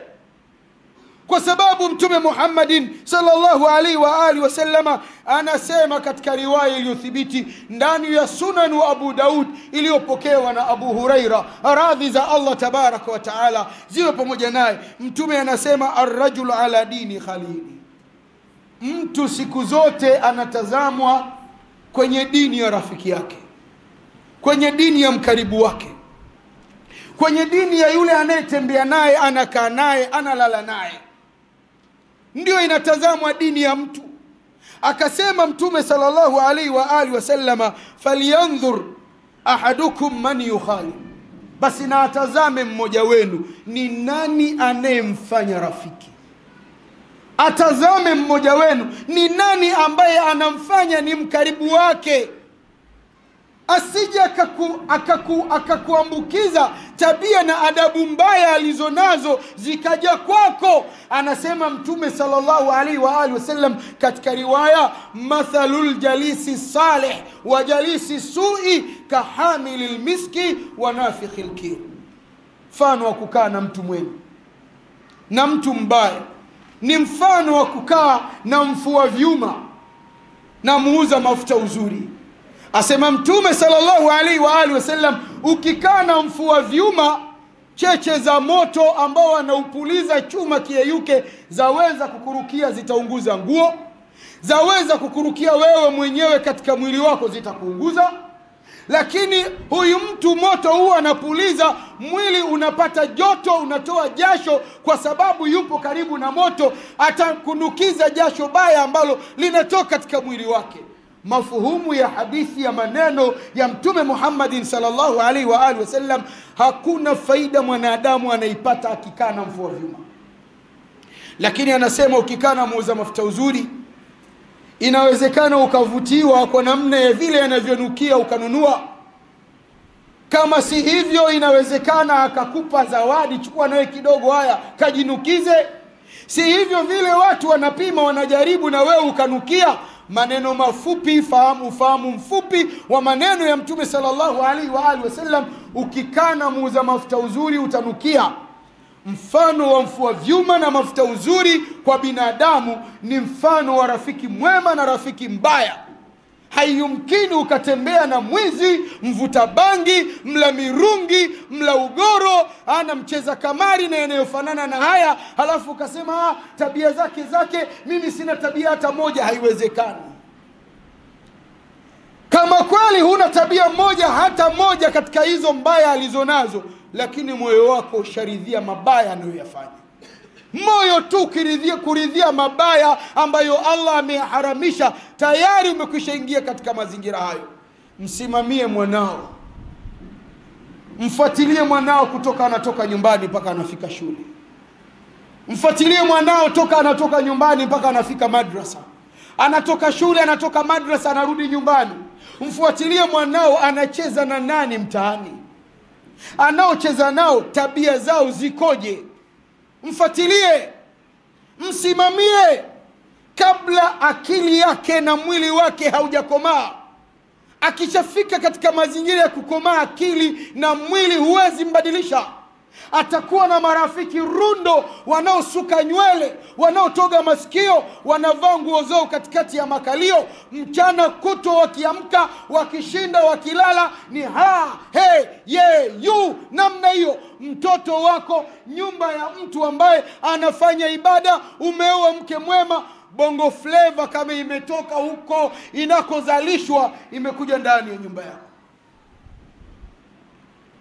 Kwa sababu Mtume Muhammadin sallallahu alaihi wa alihi wasallama anasema katika riwaya iliyothibiti ndani ya Sunan wa Abu Daud iliyopokewa na Abu Huraira, radhi za Allah tabaraka wa taala ziwe pamoja naye, Mtume anasema ar-rajulu ala dini khalili, mtu siku zote anatazamwa kwenye dini ya rafiki yake, kwenye dini ya mkaribu wake, kwenye dini ya yule anayetembea naye, anakaa naye, analala naye, ndio inatazamwa dini ya mtu. Akasema Mtume sallallahu alaihi wa alihi wasallama, falyanzur ahadukum man yukhali, basi na atazame mmoja wenu ni nani anayemfanya rafiki. Atazame mmoja wenu ni nani ambaye anamfanya ni mkaribu wake, asije akakuambukiza tabia na adabu mbaya alizonazo zikaja kwako. Anasema Mtume sallallahu alaihi wa alihi wasallam katika riwaya, mathalul jalisi salih wa jalisi su'i kahamilil miski wa nafikhil kir, mfano wa kukaa na mtu mwema na mtu mbaya ni mfano wa kukaa na mfua vyuma na muuza mafuta uzuri. Asema Mtume sallallahu alaihi wa alihi wasallam, ukikaa na mfua vyuma, cheche za moto ambao anaupuliza chuma kiyeyuke zaweza kukurukia, zitaunguza nguo, zaweza kukurukia wewe mwenyewe katika mwili wako, zitakuunguza. Lakini huyu mtu moto huo anapuliza, mwili unapata joto, unatoa jasho kwa sababu yupo karibu na moto, atakunukiza jasho baya ambalo linatoka katika mwili wake. Mafuhumu ya hadithi ya maneno ya Mtume Muhammadin sallallahu alaihi wa alihi wasallam, hakuna faida mwanadamu anaipata akikaa na mfua vyuma. Lakini anasema ukikaa na muuza mafuta uzuri, inawezekana ukavutiwa kwa namna ya vile yanavyonukia ukanunua. Kama si hivyo, inawezekana akakupa zawadi, chukua nawe kidogo, haya kajinukize. Si hivyo vile watu wanapima, wanajaribu, na wewe ukanukia. Maneno mafupi, ufahamu mfupi wa maneno ya Mtume sallallahu alaihi wa alihi wasallam, ukikaa na muuza mafuta uzuri utanukia. Mfano wa mfua vyuma na mafuta uzuri kwa binadamu ni mfano wa rafiki mwema na rafiki mbaya. Haiyumkini ukatembea na mwizi, mvuta bangi, mla mirungi, mla ugoro, ana mcheza kamari na yanayofanana na haya, halafu ukasema tabia zake mimi sina tabia hata moja. Haiwezekani. Kama kweli huna tabia moja hata moja katika hizo mbaya alizonazo, lakini moyo wako usharidhia mabaya anayoyafanya, moyo tu kuridhia mabaya ambayo Allah ameharamisha, tayari umekwisha ingia katika mazingira hayo. Msimamie mwanao, mfuatilie mwanao kutoka anatoka nyumbani mpaka anafika shule, mfuatilie mwanao toka anatoka nyumbani mpaka anafika madrasa, anatoka shule, anatoka madrasa, anarudi nyumbani. Mfuatilie mwanao anacheza na nani mtaani, anaocheza nao tabia zao zikoje. Mfuatilie, msimamie kabla akili yake na mwili wake haujakomaa. Akishafika katika mazingira ya kukomaa akili na mwili, huwezi mbadilisha. Atakuwa na marafiki rundo, wanaosuka nywele, wanaotoga masikio, wanavaa nguo zao katikati ya makalio, mchana kuto wakiamka, wakishinda, wakilala ni ha, he, ye, yu, namna hiyo. Mtoto wako, nyumba ya mtu ambaye anafanya ibada, umeoa mke mwema, bongo flavor kama imetoka huko inakozalishwa, imekuja ndani ya nyumba yako.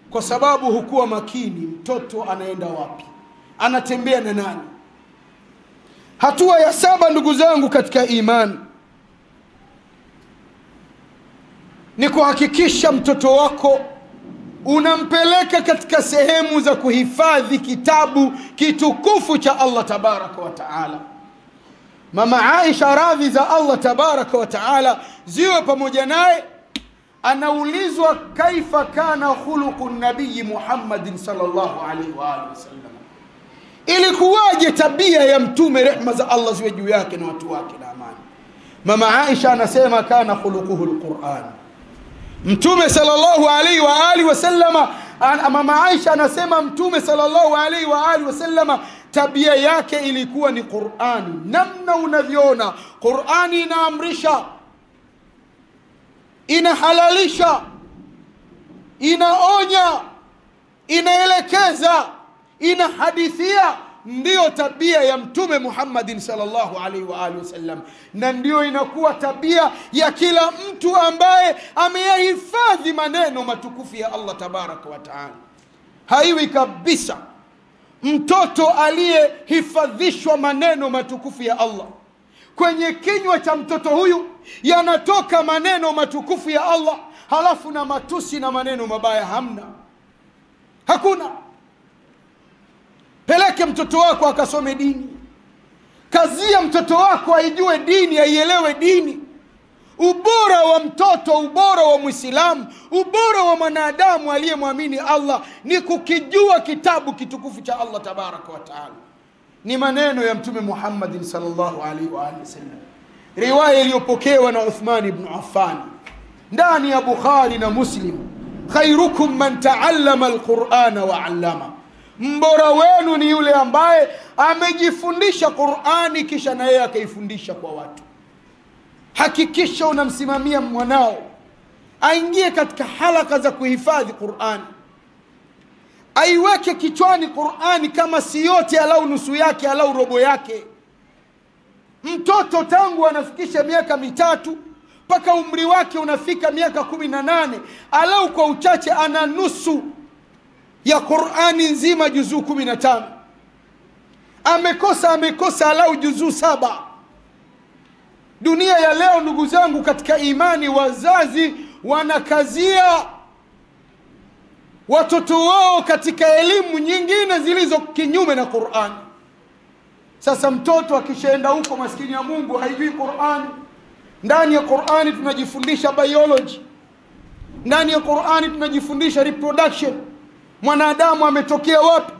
kwa sababu hukuwa makini mtoto anaenda wapi, anatembea na nani. Hatua ya 7 ndugu zangu katika imani ni kuhakikisha mtoto wako unampeleka katika sehemu za kuhifadhi kitabu kitukufu cha Allah tabaraka wa taala. Mama Aisha, radhi za Allah tabaraka wa taala ziwe pamoja naye, anaulizwa kaifa kana khuluqu nabii Muhammadin sallallahu alaihi wa alihi wasallam, ilikuwaje tabia ya mtume, rehma za Allah ziwe juu yake na watu wake na amani. Mama Aisha anasema kana khuluquhu alquran. Mtume sallallahu alaihi wa alihi wasallama, mama Aisha anasema mtume sallallahu alaihi wa alihi wasallama tabia yake ilikuwa ni Qur'ani. Namna unavyoona Qur'ani inaamrisha, inahalalisha, inaonya, inaelekeza, inahadithia, ndio tabia ya mtume Muhammadin sallallahu alaihi wa alihi wasallam, na ndio inakuwa tabia ya kila mtu ambaye ameyahifadhi maneno matukufu ya Allah tabaraka wa taala. Haiwi kabisa mtoto aliyehifadhishwa maneno matukufu ya Allah, kwenye kinywa cha mtoto huyu yanatoka maneno matukufu ya Allah, halafu na matusi na maneno mabaya hamna, hakuna. Peleke mtoto wako akasome dini, kazia mtoto wako aijue dini, aielewe dini. Ubora wa mtoto, ubora wa Muislamu, ubora wa mwanadamu aliyemwamini Allah ni kukijua kitabu kitukufu cha Allah tabaraka wa taala. Ni maneno ya mtume Muhammad sallallahu alaihi wa alihi wasallam, riwaya iliyopokewa na Uthman ibn Affan ndani ya Bukhari na Muslim, khairukum man ta'allama alqur'ana wa 'allama, mbora wenu ni yule ambaye amejifundisha Qur'ani kisha na yeye akaifundisha kwa watu. Hakikisha unamsimamia mwanao aingie katika halaka za kuhifadhi Qur'ani, aiweke kichwani Qur'ani, kama si yote alau nusu yake alau robo yake. Mtoto tangu anafikisha miaka 3 mpaka umri wake unafika miaka 18, alau kwa uchache ana nusu ya Qur'ani nzima, juzuu 15. Amekosa alau juzuu 7. Dunia ya leo ndugu zangu katika imani, wazazi wanakazia watoto wao katika elimu nyingine zilizo kinyume na Qur'an. Sasa mtoto akishaenda huko, maskini ya Mungu, haijui Qur'an. Ndani ya Qur'ani tunajifundisha biology, ndani ya Qur'ani tunajifundisha reproduction, mwanadamu ametokea wapi.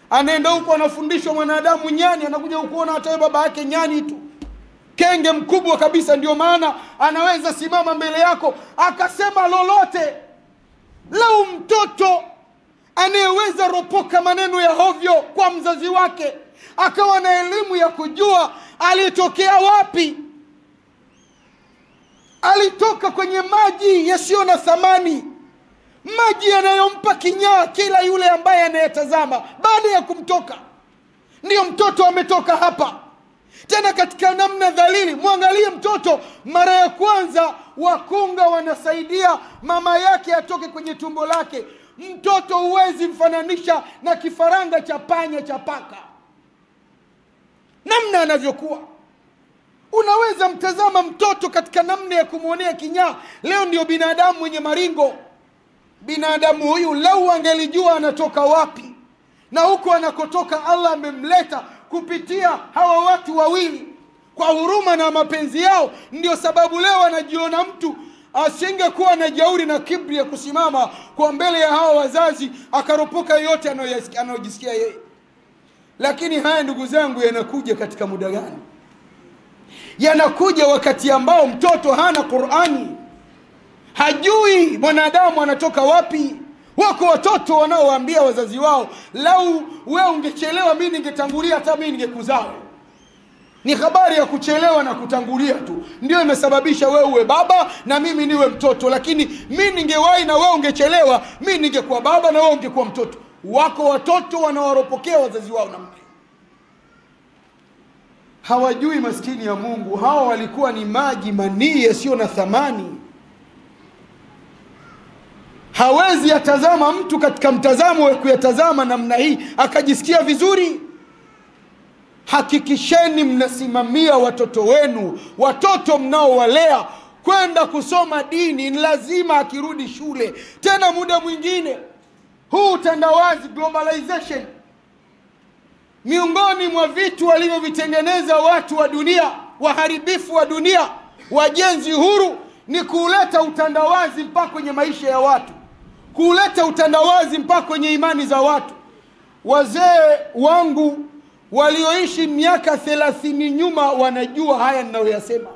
Anaenda huko anafundishwa mwanadamu nyani, anakuja kuona hata baba yake nyani tu, kenge mkubwa kabisa. Ndio maana anaweza simama mbele yako akasema lolote. Lau mtoto anayeweza ropoka maneno ya hovyo kwa mzazi wake, akawa na elimu ya kujua alitokea wapi, alitoka kwenye maji yasiyo na thamani, maji yanayompa kinyaa kila yule ambaye anayetazama baada ya kumtoka. Ndio mtoto ametoka hapa. Tena katika namna dhalili, muangalie mtoto mara ya kwanza wakunga wanasaidia mama yake atoke kwenye tumbo lake. Mtoto huwezi mfananisha na kifaranga cha panya cha paka, namna anavyokuwa. Unaweza mtazama mtoto katika namna ya kumuonea kinyaa. Leo ndio binadamu mwenye maringo. Binadamu huyu lau angelijua anatoka wapi na huko anakotoka Allah amemleta kupitia hawa watu wawili kwa huruma na mapenzi yao, ndio sababu leo anajiona mtu. Asingekuwa na jauri na kibri ya kusimama kwa mbele ya hawa wazazi akaropoka yote anayojisikia yeye. Lakini haya ndugu zangu yanakuja katika muda gani? Yanakuja wakati ambao mtoto hana Qur'ani, hajui mwanadamu anatoka wapi. Wako watoto wanaowaambia wazazi wao, lau wewe ungechelewa mimi ningetangulia, hata mimi ningekuzaa. Ni habari ya kuchelewa na kutangulia tu ndio imesababisha wewe uwe baba na mimi niwe mtoto, lakini mimi ningewahi na wewe ungechelewa, mimi ningekuwa baba na wewe ungekuwa mtoto. Wako watoto wanawaropokea wazazi wao namna. Hawajui maskini ya Mungu, hao walikuwa ni maji manii yasiyo na thamani. hawezi yatazama mtu katika mtazamo wa kuyatazama namna hii akajisikia vizuri. Hakikisheni mnasimamia watoto wenu, watoto mnaowalea kwenda kusoma dini. Ni lazima akirudi shule. Tena muda mwingine huu utandawazi, globalization, miongoni mwa vitu walivyovitengeneza watu wa dunia, waharibifu wa dunia, wajenzi huru, ni kuleta utandawazi mpaka kwenye maisha ya watu, kuleta utandawazi mpaka kwenye imani za watu. Wazee wangu walioishi miaka 30 nyuma wanajua haya ninayoyasema.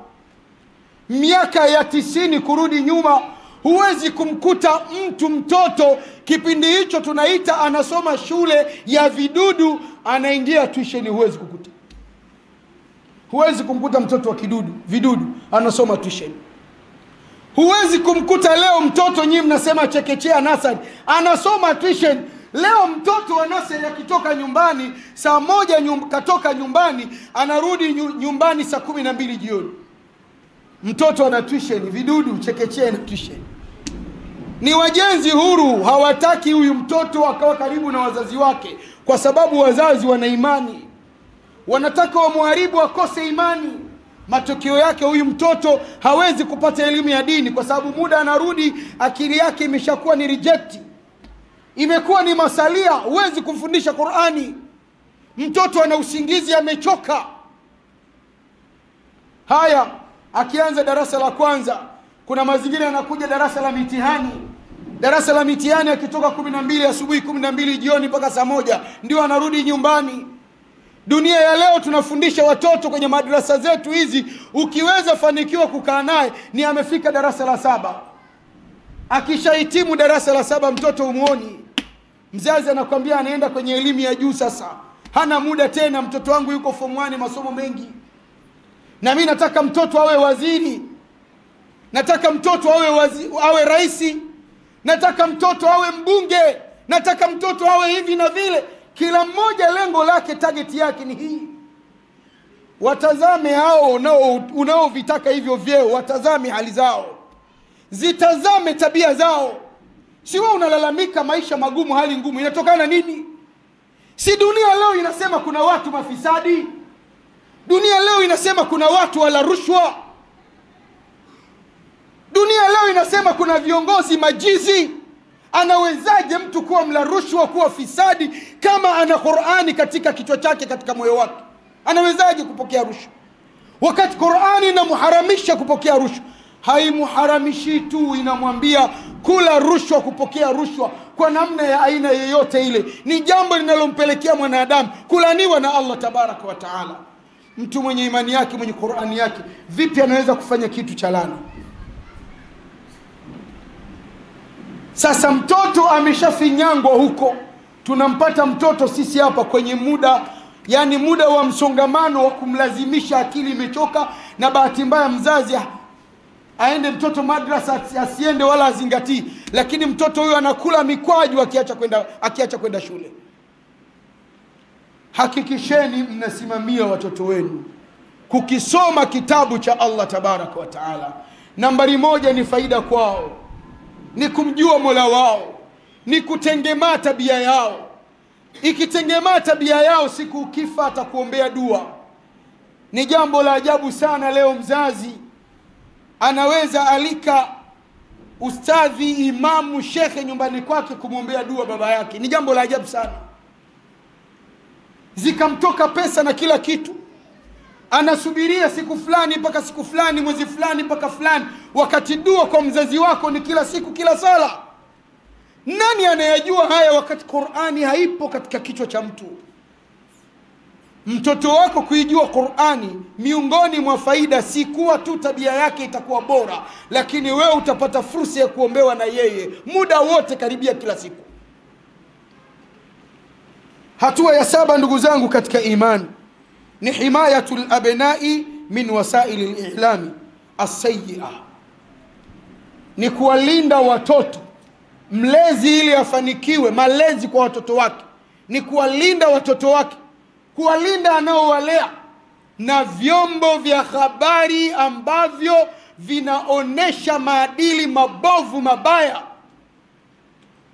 Miaka ya 90 kurudi nyuma, huwezi kumkuta mtoto kipindi hicho tunaita anasoma shule ya vidudu anaingia tuition. Huwezi kumkuta mtoto wa vidudu anasoma tuition. Huwezi kumkuta leo mtoto, nyinyi mnasema chekechea, nasari, anasoma tuition. Leo mtoto wa nasari akitoka nyumbani saa 1 katoka nyumbani, anarudi nyumbani saa 12 jioni. Mtoto ana tuition, vidudu, chekechea na tuition. Ni wajenzi huru, hawataki huyu mtoto akawa karibu na wazazi wake, kwa sababu wazazi wana imani. Wanataka wamharibu akose imani. Matokeo yake huyu mtoto hawezi kupata elimu ya dini, kwa sababu muda anarudi akili yake imeshakuwa ni reject, imekuwa ni masalia. Huwezi kumfundisha Qur'ani. Mtoto ana usingizi, amechoka. Haya, akianza darasa la kwanza, kuna mazingira yanakuja darasa la mitihani. Darasa la mitihani akitoka 12 asubuhi, 12 jioni mpaka saa 1 ndio anarudi nyumbani. Dunia ya leo tunafundisha watoto kwenye madrasa zetu hizi, ukiweza fanikiwa kukaa naye ni amefika darasa la 7. Akishahitimu darasa la 7 mtoto umuoni. Mzazi anakuambia anaenda kwenye elimu ya juu sasa. Hana muda tena, mtoto wangu yuko form 1 masomo mengi. Na mimi nataka mtoto awe waziri. Nataka mtoto awe raisi. Nataka mtoto awe mbunge. Nataka mtoto awe hivi na vile. Kila mmoja lengo lake, target yake ni hii. Watazame hao unaovitaka hivyo vyeo, watazame hali zao, zitazame tabia zao. Si wewe unalalamika maisha magumu, hali ngumu, inatokana nini? Si dunia leo inasema kuna watu mafisadi? Dunia leo inasema kuna watu wala rushwa? Dunia leo inasema kuna viongozi majizi? Anawezaje mtu kuwa mla rushwa, kuwa fisadi, kama ana Qur'ani katika kichwa chake, katika moyo wake? Anawezaje kupokea rushwa wakati Qur'ani inamuharamisha kupokea rushwa? Haimuharamishi tu, inamwambia kula rushwa, kupokea rushwa kwa namna ya aina yoyote ile ni jambo linalompelekea mwanadamu kulaniwa na Allah tabaraka wa taala. Mtu mwenye imani yake, mwenye Qur'ani yake, vipi anaweza kufanya kitu cha laana? Sasa mtoto ameshafinyangwa huko. Tunampata mtoto sisi hapa kwenye muda, yani muda wa msongamano wa kumlazimisha, akili imechoka, na bahati mbaya mzazi aende mtoto madrasa asiende wala azingatii, lakini mtoto huyo anakula mikwaju akiacha kwenda shule. Hakikisheni mnasimamia watoto wenu kukisoma kitabu cha Allah tabaraka wa taala. Nambari 1 ni faida kwao, ni kumjua Mola wao, ni kutengemaa tabia yao. Ikitengemaa tabia yao, siku ukifa atakuombea dua. Ni jambo la ajabu sana leo mzazi anaweza alika ustadhi, imamu, shekhe nyumbani kwake kumwombea dua baba yake. Ni jambo la ajabu sana. Zikamtoka pesa na kila kitu, anasubiria siku fulani mpaka siku fulani, mwezi fulani mpaka fulani, wakati dua kwa mzazi wako ni kila siku, kila sala. Nani anayajua haya wakati Qur'ani haipo katika kichwa cha mtu? Mtoto wako kuijua Qur'ani, miongoni mwa faida si kuwa tu tabia yake itakuwa bora, lakini wewe utapata fursa ya kuombewa na yeye muda wote, karibia kila siku. Hatua ya 7 ndugu zangu katika imani ni himayatul abnai min wasaili al-i'lami as-sayyi'ah. Ni kuwalinda watoto. Mlezi ili afanikiwe, malezi kwa watoto wake ni kuwalinda watoto wake, kuwalinda anaowalea na vyombo vya habari ambavyo vinaonesha maadili mabovu, mabaya.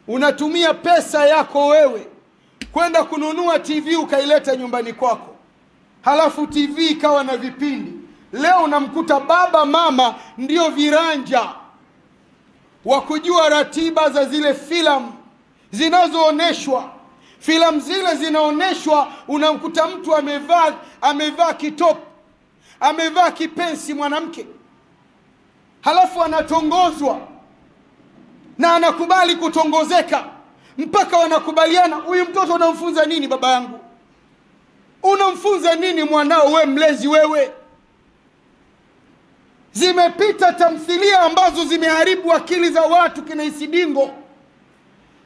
unatumia pesa yako wewe kwenda kununua TV ukaileta nyumbani kwako, halafu TV ikawa na vipindi. Leo unamkuta baba mama ndio viranja wa kujua ratiba za zile filamu zinazooneshwa. Filamu zile zinaoneshwa, unamkuta mtu amevaa kitop, amevaa kipensi mwanamke, halafu anatongozwa na anakubali kutongozeka, mpaka wanakubaliana, huyu mtoto unamfunza nini baba yangu? Unamfunza nini mwanao we mlezi wewe? Zimepita tamthilia ambazo zimeharibu akili za watu kina Isidingo.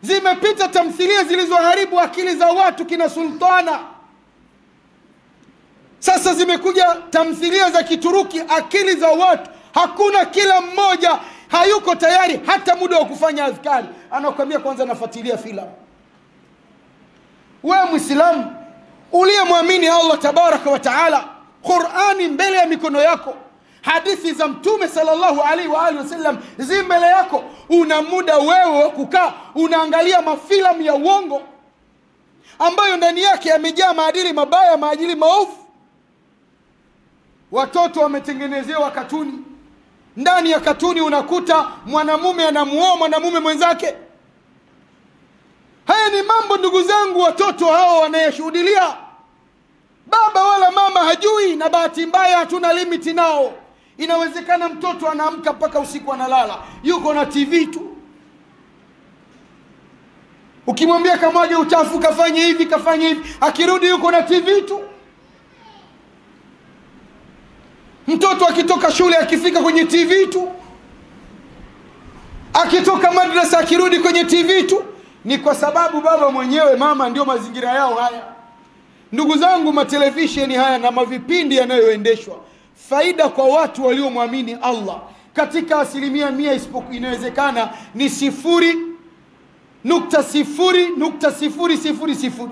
Zimepita tamthilia zilizoharibu akili za watu kina Sultana. Sasa zimekuja tamthilia za Kituruki, akili za watu. Hakuna, kila mmoja hayuko tayari hata muda wa kufanya adhkari, anakuambia kwanza nafuatilia filamu. Wewe Muislamu uliyemwamini Allah tabaraka wa taala, Qur'ani mbele ya mikono yako, hadithi za Mtume sallallahu alaihi wa alihi wasallam zi mbele yako, una muda wewe wa kukaa unaangalia mafilamu ya uongo ambayo ndani yake yamejaa maadili mabaya, maadili maovu. Watoto wametengenezewa katuni. Ndani ya katuni unakuta mwanamume anamuoa mwanamume mwenzake. Haya ni mambo ndugu zangu watoto hao wanayashuhudia. Baba wala mama hajui, na bahati mbaya hatuna limiti nao. Inawezekana mtoto anaamka mpaka usiku analala, yuko na TV tu. Ukimwambia kamwage uchafu, kafanye hivi, kafanye hivi, akirudi yuko na TV tu. Mtoto akitoka shule akifika kwenye TV tu. Akitoka madrasa akirudi kwenye TV tu. Ni kwa sababu baba mwenyewe, mama ndio mazingira yao haya. Ndugu zangu, matelevisheni haya na mavipindi yanayoendeshwa, faida kwa watu waliomwamini Allah katika 100%, isipokuwa inawezekana ni 0.00000.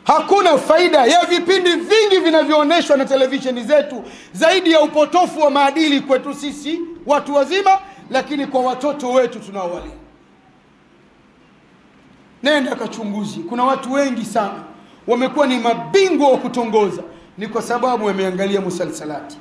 Hakuna faida ya vipindi vingi vinavyooneshwa na televisheni zetu zaidi ya upotofu wa maadili kwetu sisi watu wazima, lakini kwa watoto wetu tunaowalea. Nenda kachunguzi. Kuna watu wengi sana wamekuwa ni mabingwa wa kutongoza, ni kwa sababu wameangalia musalsalati.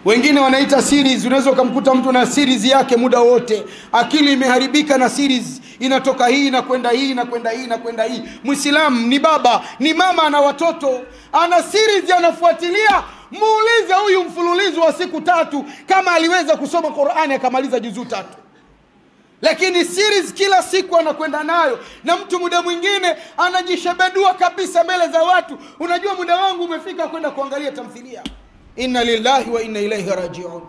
Wengine wanaita series. Unaweza kumkuta mtu na series yake muda wote, akili imeharibika na series, inatoka hii na kwenda hii na kwenda hii na kwenda hii. Muislamu ni baba ni mama na watoto, ana series anafuatilia. Muulize huyu mfululizo wa siku 3 kama aliweza kusoma Qur'ani akamaliza juzuu 3. Lakini series kila siku anakwenda nayo, na mtu muda mwingine anajishebedua kabisa mbele za watu. Unajua muda wangu umefika kwenda kuangalia tamthilia. Inna lillahi wa inna ilaihi raji'un.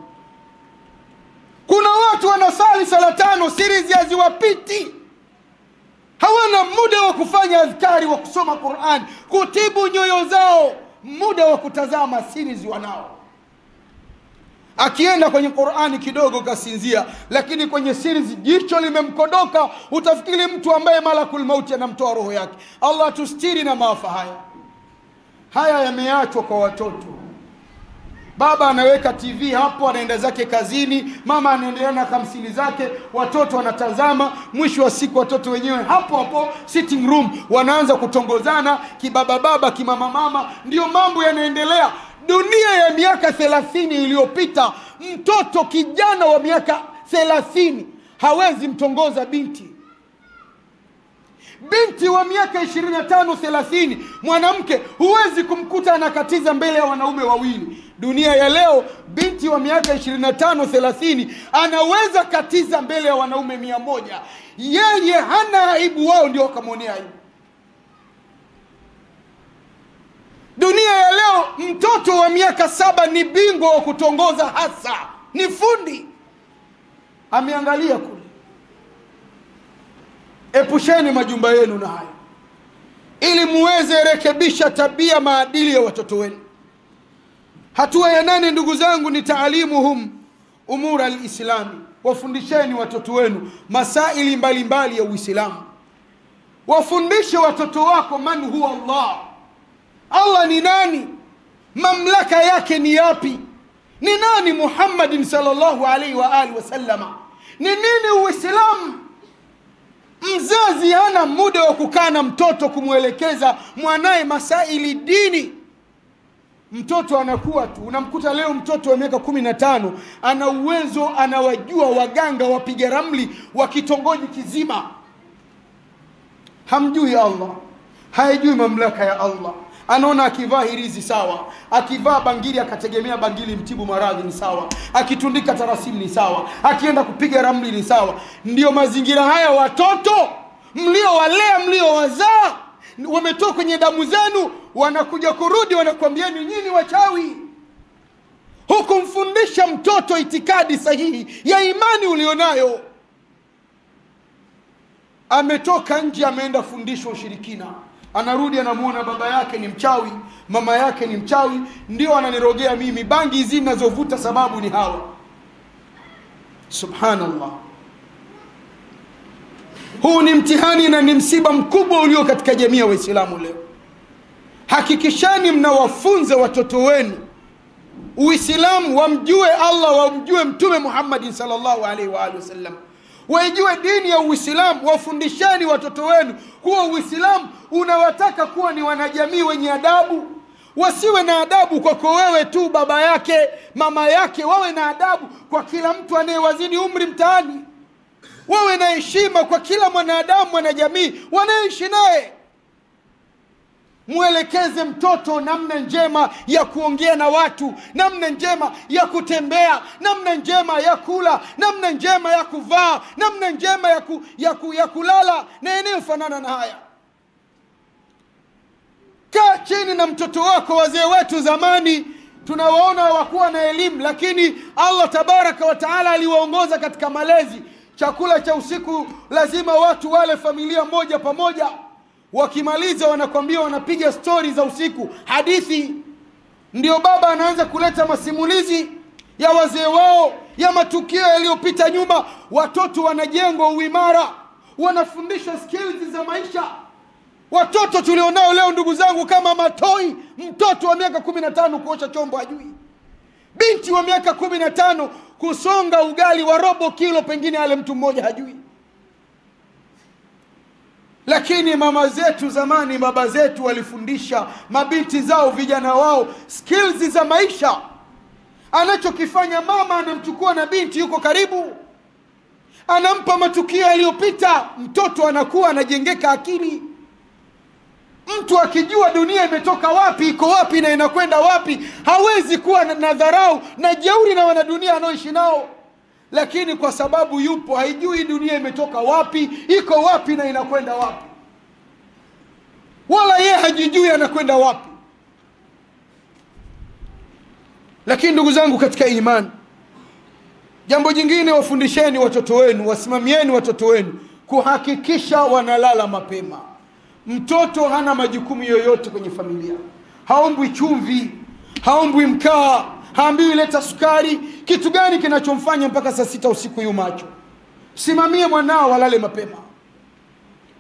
Kuna watu wanasali sala 5, series haziwapiti. Hawana muda wa kufanya adhkari, wa kusoma Qur'an, kutibu nyoyo zao. Muda wa kutazama series wanao. Akienda kwenye Qur'ani kidogo kasinzia, lakini kwenye series jicho limemkodoka, utafikiri mtu ambaye malakul mauti anamtoa roho yake. Allah tustiri na maafa haya. Haya yameachwa kwa watoto. Baba anaweka TV hapo, anaenda zake kazini, mama anaendelea na kamsili zake, watoto wanatazama. Mwisho wa siku watoto wenyewe hapo hapo sitting room wanaanza kutongozana, kibaba baba, kimama mama. Ndio mambo yanaendelea. Dunia ya miaka 30 iliyopita, mtoto kijana wa miaka 30 hawezi mtongoza binti. Binti wa miaka 25-30, mwanamke huwezi kumkuta anakatiza mbele ya wanaume wawili. Dunia ya leo, binti wa miaka 25-30 anaweza katiza mbele ya wanaume 100. Yeye hana aibu, wao ndio wakamwonea aibu. Dunia ya leo, mtoto wa miaka 7 ni bingwa wa kutongoza, hasa ni fundi, ameangalia kule. Epusheni majumba yenu na hayo, ili muweze rekebisha tabia, maadili ya watoto wenu. Hatua ya 8 ndugu zangu ni taalimuhum umura al-islami. Wafundisheni watoto wenu masaili mbalimbali ya Uislamu. Wafundishe watoto wako man huwa Allah. Allah ni nani? Mamlaka yake ni yapi? Ni nani Muhammadin sallallahu alaihi wa alihi wasallama? Ni nini Uislamu? Mzazi hana muda wa kukaa na mtoto kumwelekeza mwanae masaili dini. Mtoto anakuwa tu, unamkuta leo mtoto wa miaka 15 ana uwezo, anawajua waganga wapiga ramli wa kitongoji kizima. Hamjui Allah, haijui mamlaka ya Allah. Anaona akivaa hirizi sawa, akivaa bangili akategemea bangili mtibu maradhi ni sawa, akitundika tarasimu ni sawa, akienda kupiga ramli ni sawa. Ndio mazingira haya watoto mliowalea, mliowazaa, wametoka kwenye damu zenu, wanakuja kurudi wanakuambieni nyinyi wachawi. Hukumfundisha mtoto itikadi sahihi ya imani ulionayo. Ametoka nje, ameenda fundishwa ushirikina. Anarudi anamuona baba yake ni mchawi, mama yake ni mchawi, ndio ananirogea mimi, bangi hizi ninazovuta sababu ni hawa. Subhanallah. Huu ni mtihani na ni msiba mkubwa ulio katika jamii ya Waislamu leo. Hakikishani mnawafunza watoto wenu Uislamu, wamjue Allah, wamjue Mtume Muhammad sallallahu alaihi wa alihi wasallam, waijue dini ya Uislamu. Wafundishani watoto wenu kuwa Uislamu unawataka kuwa ni wanajamii wenye adabu. Wasiwe na adabu kwako wewe tu, baba yake, mama yake. Wawe na adabu kwa kila mtu anayewazidi umri mtaani. Wawe na heshima kwa kila mwanadamu, mwanajamii wanaishi naye. Mwelekeze mtoto namna njema ya kuongea na watu, namna njema ya kutembea, namna njema ya kula, namna njema ya kuvaa, namna njema ya kulala na yanayofanana na haya. Kaa chini na mtoto wako. Wazee wetu zamani tunawaona wakuwa na elimu, lakini Allah tabaraka wa taala aliwaongoza katika malezi. Chakula cha usiku lazima watu wale familia moja pamoja. Wakimaliza wanakwambia wanapiga stori za usiku, hadithi. Ndio baba anaanza kuleta masimulizi ya wazee wao, ya matukio yaliyopita nyuma. Watoto wanajengwa uimara, wanafundishwa skills za maisha. Watoto tulionao leo ndugu zangu kama matoi. Mtoto wa miaka 15 kuosha chombo hajui. Binti wa miaka 15 kusonga ugali wa robo kilo pengine ale mtu mmoja hajui. Lakini mama zetu zamani, baba zetu walifundisha mabinti zao, vijana wao skills za maisha. Anachokifanya mama, anamchukua na binti yuko karibu, anampa matukio yaliyopita. Mtoto anakuwa anajengeka akili. Mtu akijua dunia imetoka wapi, iko wapi na inakwenda wapi, hawezi kuwa na dharau na jeuri na wanadunia anaoishi nao. Lakini kwa sababu yupo haijui dunia imetoka wapi, iko wapi na inakwenda wapi, wala yeye hajijui anakwenda wapi. Lakini ndugu zangu katika imani, jambo jingine, wafundisheni watoto wenu, wasimamieni watoto wenu kuhakikisha wanalala mapema. Mtoto hana majukumu yoyote kwenye familia. Haombwi chumvi, haombwi mkaa, haambiwi leta sukari. Kitu gani kinachomfanya mpaka saa 6 usiku yu macho? Simamie mwanao walale mapema.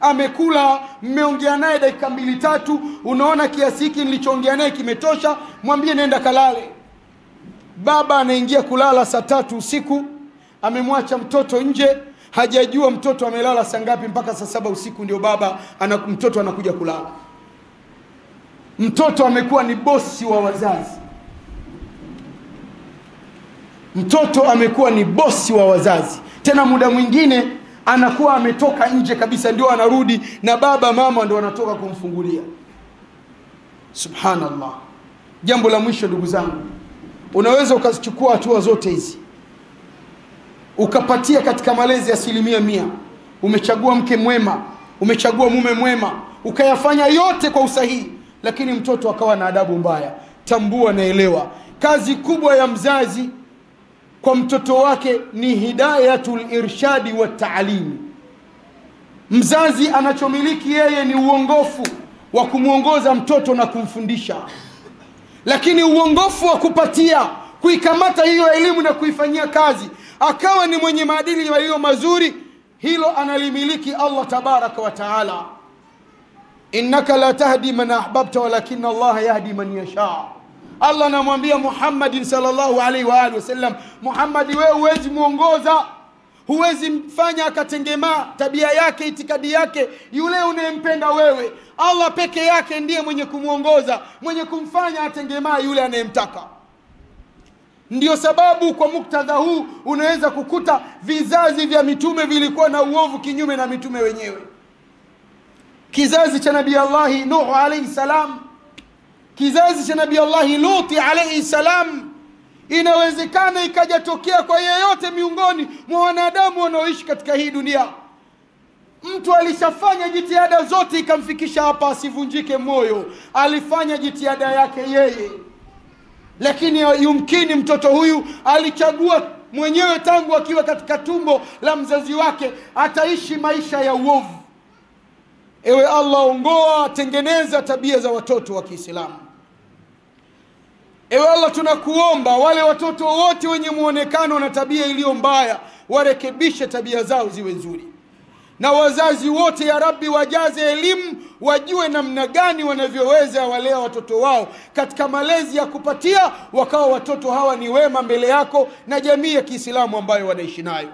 Amekula, mmeongea naye dakika 2-3, unaona kiasi hiki nilichoongea naye kimetosha, mwambie nenda kalale. Baba anaingia kulala saa 3 usiku, amemwacha mtoto nje, hajajua mtoto amelala saa ngapi, mpaka saa 7 usiku ndio mtoto anakuja kulala. Mtoto amekuwa ni bosi wa wazazi. Mtoto amekuwa ni bosi wa wazazi. Tena muda mwingine anakuwa ametoka nje kabisa, ndio anarudi na baba mama ndio wanatoka kumfungulia. Subhanallah. Jambo la mwisho ndugu zangu, unaweza ukazichukua hatua zote hizi ukapatia katika malezi ya 100%. Umechagua mke mwema, umechagua mume mwema, ukayafanya yote kwa usahihi, lakini mtoto akawa na adabu mbaya. Tambua na elewa, kazi kubwa ya mzazi kwa mtoto wake ni hidayatul irshadi wa ta'lim. Mzazi anachomiliki yeye ni uongofu wa kumuongoza mtoto na kumfundisha, lakini uongofu wa kupatia, kuikamata hiyo elimu na kuifanyia kazi, akawa ni mwenye maadili yaliyo mazuri, hilo analimiliki Allah tabaraka wa taala. Innaka la tahdi man ahbabta walakinna Allah yahdi man yasha. Allah anamwambia Muhammad sallallahu alaihi wa alihi wasallam, Muhammad wewe huwezi muongoza huwezi mfanya akatengemaa tabia yake, itikadi yake yule unayempenda wewe. Allah peke yake ndiye mwenye kumuongoza, mwenye kumfanya atengemaa yule anayemtaka. Ndio sababu kwa muktadha huu unaweza kukuta vizazi vya mitume vilikuwa na uovu kinyume na mitume wenyewe. Kizazi cha Nabii Allah Nuh alayhi salam, kizazi cha Nabii Allah Lut alayhi salam, inawezekana ikajatokea kwa yeyote miongoni mwa wanadamu wanaoishi katika hii dunia. Mtu alishafanya jitihada zote ikamfikisha hapa, asivunjike moyo, alifanya jitihada yake yeye. Lakini yumkini mtoto huyu alichagua mwenyewe tangu akiwa katika tumbo la mzazi wake ataishi maisha ya uovu. Ewe Allah, ongoa, tengeneza tabia za watoto wa Kiislamu. Ewe Allah, tunakuomba wale watoto wote wenye muonekano na tabia iliyo mbaya warekebishe tabia zao ziwe nzuri. Na wazazi wote ya Rabbi wajaze elimu, wajue namna gani wanavyoweza walea watoto wao katika malezi ya kupatia, wakawa watoto hawa ni wema mbele yako na jamii ya Kiislamu ambayo wanaishi nayo.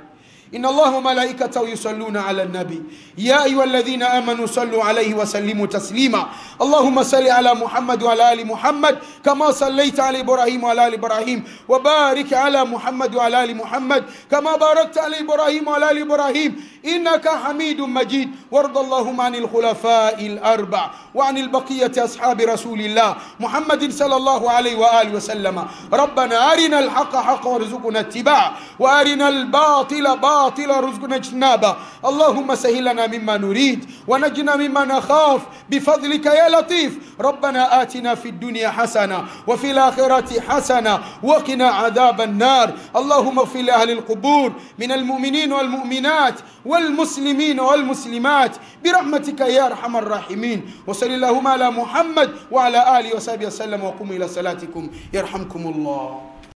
إن الله وملائكته يصلون على النبي يا أيها الذين آمنوا صلوا عليه وسلموا تسليما. اللهم صل على محمد وعلى آل محمد كما صليت على إبراهيم وعلى آل إبراهيم، وبارك على محمد وعلى آل محمد كما باركت على إبراهيم وعلى آل إبراهيم إنك حميد مجيد. وارض اللهم عن الخلفاء الأربع وعن البقية أصحاب رسول الله محمد صلى الله عليه وآله وسلم. ربنا أرنا الحق حقا وارزقنا اتباعه، وأرنا الباطل باطلا رزقنا اجتنابه. اللهم سهل لنا مما نريد ونجنا مما نخاف بفضلك يا لطيف. ربنا آتنا في الدنيا حسنة وفي الآخرة حسنة وقنا عذاب النار. اللهم اغفر لأهل القبور من المؤمنين والمؤمنات والمسلمين والمسلمات برحمتك يا أرحم الراحمين. وصلى اللهم على محمد وعلى آله وصحبه وسلم، وقوموا إلى صلاتكم يرحمكم الله.